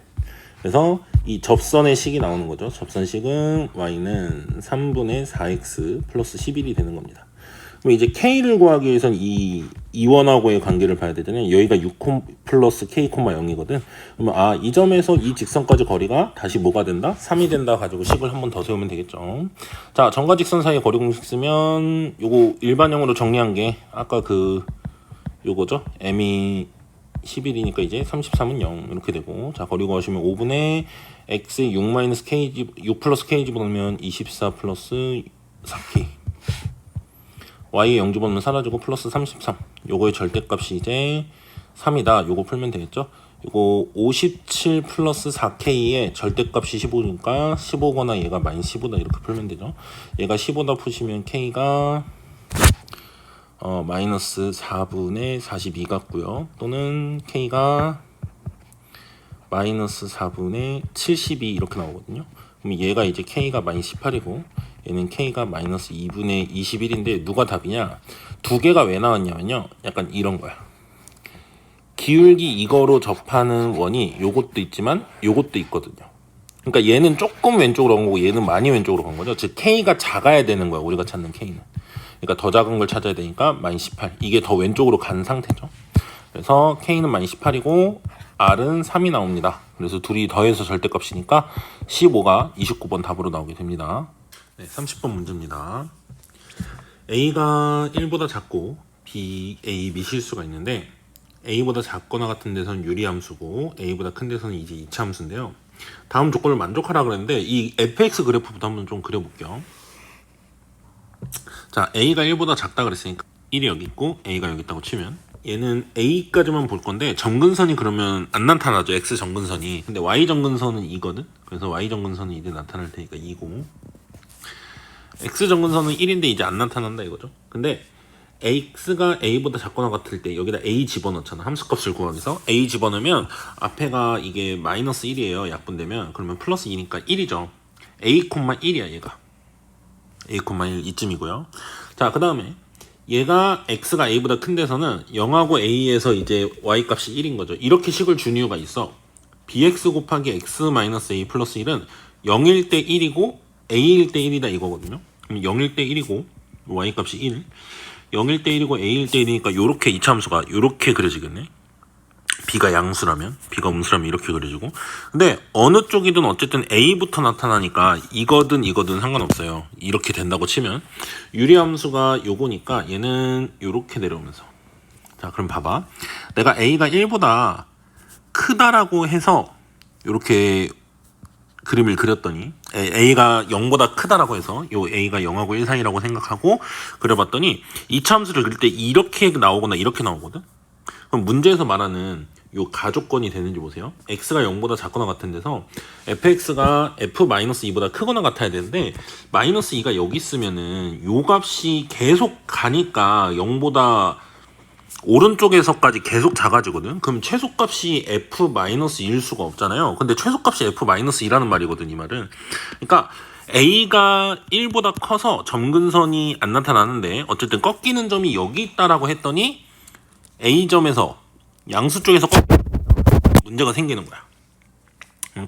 그래서 이 접선의 식이 나오는 거죠. 접선식은 y는 3분의 4x 플러스 11이 되는 겁니다. 그럼 이제 k를 구하기 위해선 이 이원하고의 관계를 봐야 되잖아요. 여기가 6 플러스 k, 0이거든. 그러면 이 점에서 이 직선까지 거리가 다시 뭐가 된다? 3이 된다 가지고 식을 한번 더 세우면 되겠죠. 자, 점과 직선 사이의 거리 공식 쓰면 요거 일반형으로 정리한 게 아까 요거죠. m이 11이니까 이제 33은 0 이렇게 되고, 자, 거리 구하시면 5분의 x에 6 마이너스 k 6 플러스 k 집어넣으면 24 플러스 4k, y에 0 집어넣으면 사라지고 플러스 33. 요거의 절대값이 이제 3이다. 요거 풀면 되겠죠. 요거 57 플러스 4k의 절대값이 15니까 15거나 얘가 마이너스 15다 이렇게 풀면 되죠. 얘가 15다 푸시면 k가 마이너스 4분의 42 같고요. 또는 k가 마이너스 4분의 72 이렇게 나오거든요. 그럼 얘가 이제 k가 마이너스 18이고 얘는 k가 마이너스 2분의 21인데 누가 답이냐? 두 개가 왜 나왔냐면요. 약간 이런 거야. 기울기 이거로 접하는 원이 요것도 있지만 요것도 있거든요. 그러니까 얘는 조금 왼쪽으로 간 거고 얘는 많이 왼쪽으로 간 거죠. 즉 k가 작아야 되는 거야. 우리가 찾는 k는. 그러니까 더 작은 걸 찾아야 되니까 마이너스 18. 이게 더 왼쪽으로 간 상태죠. 그래서 k는 마이너스 18이고 r은 3이 나옵니다. 그래서 둘이 더해서 절대값이니까 15가 29번 답으로 나오게 됩니다. 네, 30번 문제입니다. a가 1보다 작고 b, a, 미실수가 있는데 a보다 작거나 같은 데서는 유리함수고 a보다 큰 데서는 이제 이차함수인데요. 다음 조건을 만족하라 그랬는데 이 fx 그래프부터 한번 좀 그려볼게요. 자, a가 1보다 작다 그랬으니까 1이 여기 있고 a가 여기 있다고 치면 얘는 a까지만 볼 건데 점근선이 그러면 안 나타나죠. x 점근선이. 근데 y 점근선은 2거든. 그래서 y 점근선은 이제 나타날 테니까 2고 x 점근선은 1인데 이제 안 나타난다 이거죠. 근데 x가 a보다 작거나 같을 때 여기다 a 집어넣잖아. 함수값을 구하기 위해서 a 집어넣으면 앞에가 이게 마이너스 1이에요. 약분되면. 그러면 플러스 2니까 1이죠. a,1이야 얘가. a,1 이쯤이고요. 자, 그 다음에 얘가 x가 a보다 큰 데서는 0하고 a에서 이제 y 값이 1인 거죠. 이렇게 식을 준 이유가 있어. bx 곱하기 x 마이너스 a 플러스 1은 0일 때 1이고 a일 때 1이다 이거거든요. 그럼 0일 때 1이고 y 값이 1, 0일 때 1이고 a일 때 1이니까 요렇게 이차함수가 요렇게 그려지겠네. b가 양수라면, b가 음수라면 이렇게 그려지고. 근데 어느 쪽이든 어쨌든 a부터 나타나니까 이거든 상관없어요. 이렇게 된다고 치면 유리함수가 요거니까 얘는 요렇게 내려오면서. 자, 그럼 봐봐. 내가 a가 1보다 크다라고 해서 요렇게 그림을 그렸더니 a가 0보다 크다라고 해서 요 a가 0하고 1 사이라고 생각하고 그려봤더니 이차함수를 그릴 때 이렇게 나오거나 이렇게 나오거든. 그럼 문제에서 말하는 요 가족권이 되는지 보세요. x가 0보다 작거나 같은 데서 fx가 f-2보다 크거나 같아야 되는데 마이너스 2가 여기 있으면은 요 값이 계속 가니까 0보다 오른쪽에서까지 계속 작아지거든. 그럼 최소값이 f-1일 수가 없잖아요. 근데 최소값이 f-2라는 말이거든, 이 말은. 그러니까 a가 1보다 커서 점근선이 안 나타나는데 어쨌든 꺾이는 점이 여기 있다라고 했더니 a점에서 양수 쪽에서 문제가 생기는 거야.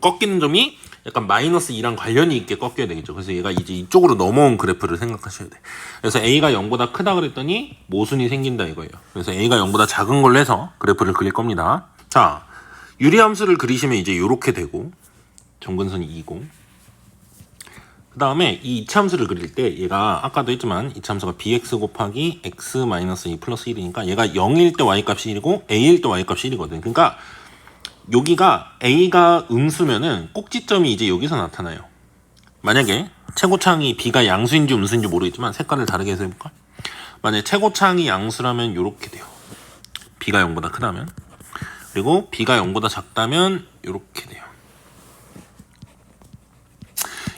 꺾이는 점이 약간 마이너스 2랑 관련이 있게 꺾여야 되겠죠. 그래서 얘가 이제 이쪽으로 넘어온 그래프를 생각하셔야 돼. 그래서 a가 0보다 크다 그랬더니 모순이 생긴다 이거예요. 그래서 a가 0보다 작은 걸로 해서 그래프를 그릴 겁니다. 자, 유리함수를 그리시면 이제 이렇게 되고 점근선이 2고 그 다음에 이 이차함수를 그릴 때 얘가 아까도 했지만 이차함수가 bx 곱하기 x-2 플러스 1이니까 얘가 0일 때 y값이 1이고 a일 때 y값이 1이거든. 그러니까 여기가 a가 음수면은 꼭지점이 이제 여기서 나타나요. 만약에 최고창이 b가 양수인지 음수인지 모르겠지만 색깔을 다르게 해서 해볼까? 만약에 최고창이 양수라면 이렇게 돼요. b가 0보다 크다면. 그리고 b가 0보다 작다면 이렇게 돼요.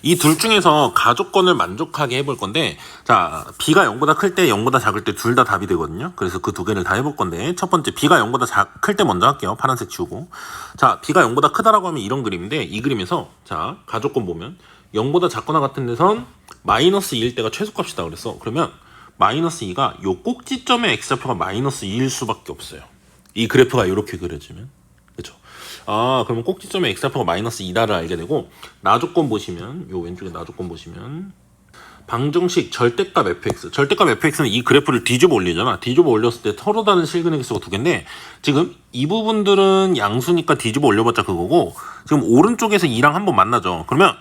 이 둘 중에서 가족권을 만족하게 해볼 건데, 자, b가 0보다 클 때, 0보다 작을 때 둘 다 답이 되거든요. 그래서 그 두 개를 다 해볼 건데, 첫 번째 b가 0보다 클 때 먼저 할게요. 파란색 지우고. 자, b가 0보다 크다라고 하면 이런 그림인데, 이 그림에서 자, 가족권 보면 0보다 작거나 같은 데선 마이너스 2일 때가 최소값이다 그랬어. 그러면 마이너스 2가 요 꼭지점의 x좌표가 마이너스 2일 수밖에 없어요. 이 그래프가 이렇게 그려지면. 그렇죠? 아, 그러면 꼭지점의 x좌표가 마이너스 2다를 알게 되고, 나조건 보시면, 요 왼쪽에 나조건 보시면, 방정식 절대값 fx. 절대값 fx는 이 그래프를 뒤집어 올리잖아. 뒤집어 올렸을 때 서로 다른 실근 x가 두 개인데, 지금 이 부분들은 양수니까 뒤집어 올려봤자 그거고, 지금 오른쪽에서 2랑 한번 만나죠. 그러면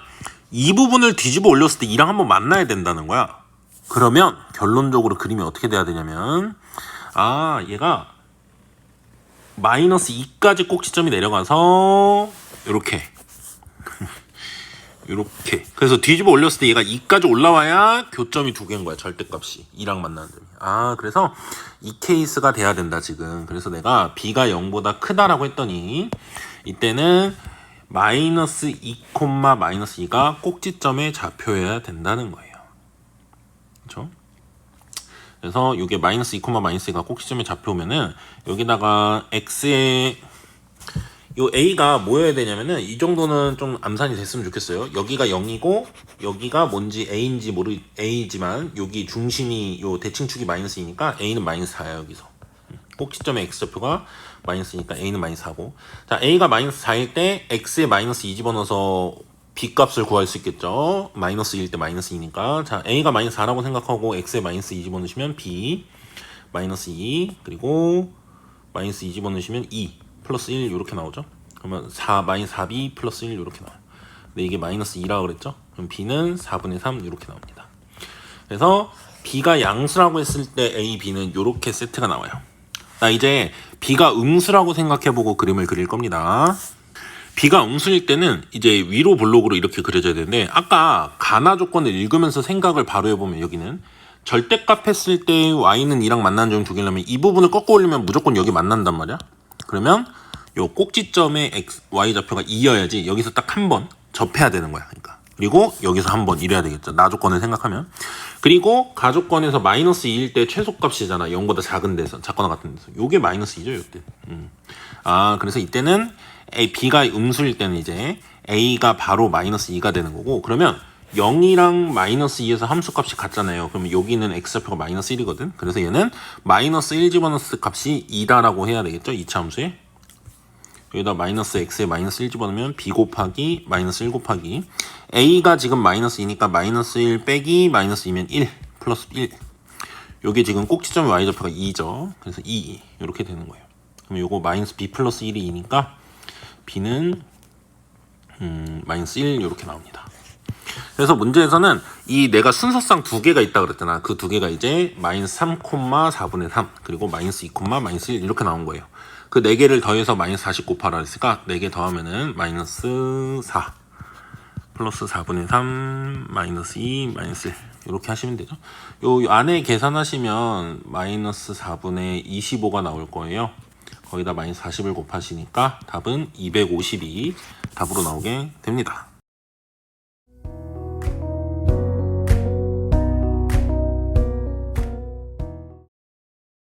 이 부분을 뒤집어 올렸을 때 2랑 한번 만나야 된다는 거야. 그러면 결론적으로 그림이 어떻게 돼야 되냐면, 아, 얘가 마이너스 2까지 꼭지점이 내려가서 이렇게 이렇게. 그래서 뒤집어 올렸을 때 얘가 2까지 올라와야 교점이 두 개인 거야. 절대값이 2랑 만나는 점이. 아, 그래서 이 케이스가 돼야 된다 지금. 그래서 내가 b가 0보다 크다라고 했더니 이때는 마이너스 2, 마이너스 2가 꼭지점의 좌표여야 된다는 거예요. 그렇죠? 그래서 이게 마이너스 2, 마이너스 2가 꼭지점의 좌표면은 여기다가 x의 요 a가 뭐여야 되냐면은 이 정도는 좀 암산이 됐으면 좋겠어요. 여기가 0이고 여기가 뭔지 a인지 a지만 여기 중심이 요 대칭축이 마이너스 2니까 a는 마이너스 4야 여기서. 꼭지점의 x좌표가 마이너스니까 a는 마이너스 4고. 자, a가 마이너스 4일 때 x에 마이너스 2 집어넣어서 b 값을 구할 수 있겠죠. 마이너스 2일 때 마이너스 2니까. 자, a가 마이너스 4라고 생각하고 x에 마이너스 2 집어넣으시면 b 마이너스 2 그리고 마이너스 2 집어넣으시면 2 플러스 1 이렇게 나오죠. 그러면 4 마이너스 4b 플러스 1 이렇게 나와요. 근데 이게 마이너스 2라고 그랬죠. 그럼 b는 4분의 3 이렇게 나옵니다. 그래서 b가 양수라고 했을 때 a, b는 이렇게 세트가 나와요. 자, 이제 b가 음수라고 생각해보고 그림을 그릴 겁니다. b가 음수일 때는 이제 위로 블록으로 이렇게 그려져야 되는데, 아까 가나 조건을 읽으면서 생각을 바로 해보면 여기는 절대값 했을 때 y는 2랑 만나는 점 두 개라면 이 부분을 꺾어 올리면 무조건 여기 만난단 말이야. 그러면 요 꼭지점의 y좌표가 2여야지 여기서 딱 한 번 접해야 되는 거야. 그러니까. 그리고 여기서 한 번 이래야 되겠죠. 나 조건을 생각하면. 그리고 가조건에서 마이너스 2일 때 최소값이잖아. 0보다 작은 데서, 작거나 같은 데서. 요게 마이너스 2죠, 요때. 아, 그래서 이때는 b가 음수일 때는 이제 a가 바로 마이너스 2가 되는 거고, 그러면 0이랑 마이너스 2에서 함수값이 같잖아요. 그러면 여기는 x좌표가 마이너스 1이거든. 그래서 얘는 마이너스 1 집어넣었을 값이 2다라고 해야 되겠죠. 2차 함수에. 여기다 마이너스 x에 마이너스 1 집어넣으면 b 곱하기 마이너스 1 곱하기 a가 지금 마이너스 2니까 마이너스 1 빼기 마이너스 2면 1 플러스 1. 요게 지금 꼭지점의 y좌표가 2죠. 그래서 2 이렇게 되는 거예요. 그럼 요거 마이너스 b 플러스 1이 2니까 b는 마이너스 1 이렇게 나옵니다. 그래서 문제에서는 이 내가 순서상 두 개가 있다 그랬잖아. 그 두 개가 이제 마이너스 3, 4분의 3 그리고 마이너스 2, 마이너스 1 이렇게 나온 거예요. 그 네 개를 더해서 마이너스 40 곱하라 했으니까 4개 더하면은 마이너스 4 플러스 4분의 3 마이너스 2 마이너스 1 이렇게 하시면 되죠. 요 안에 계산하시면 마이너스 4분의 25가 나올 거예요. 거기다 마이너스 40을 곱하시니까 답은 252 답으로 나오게 됩니다.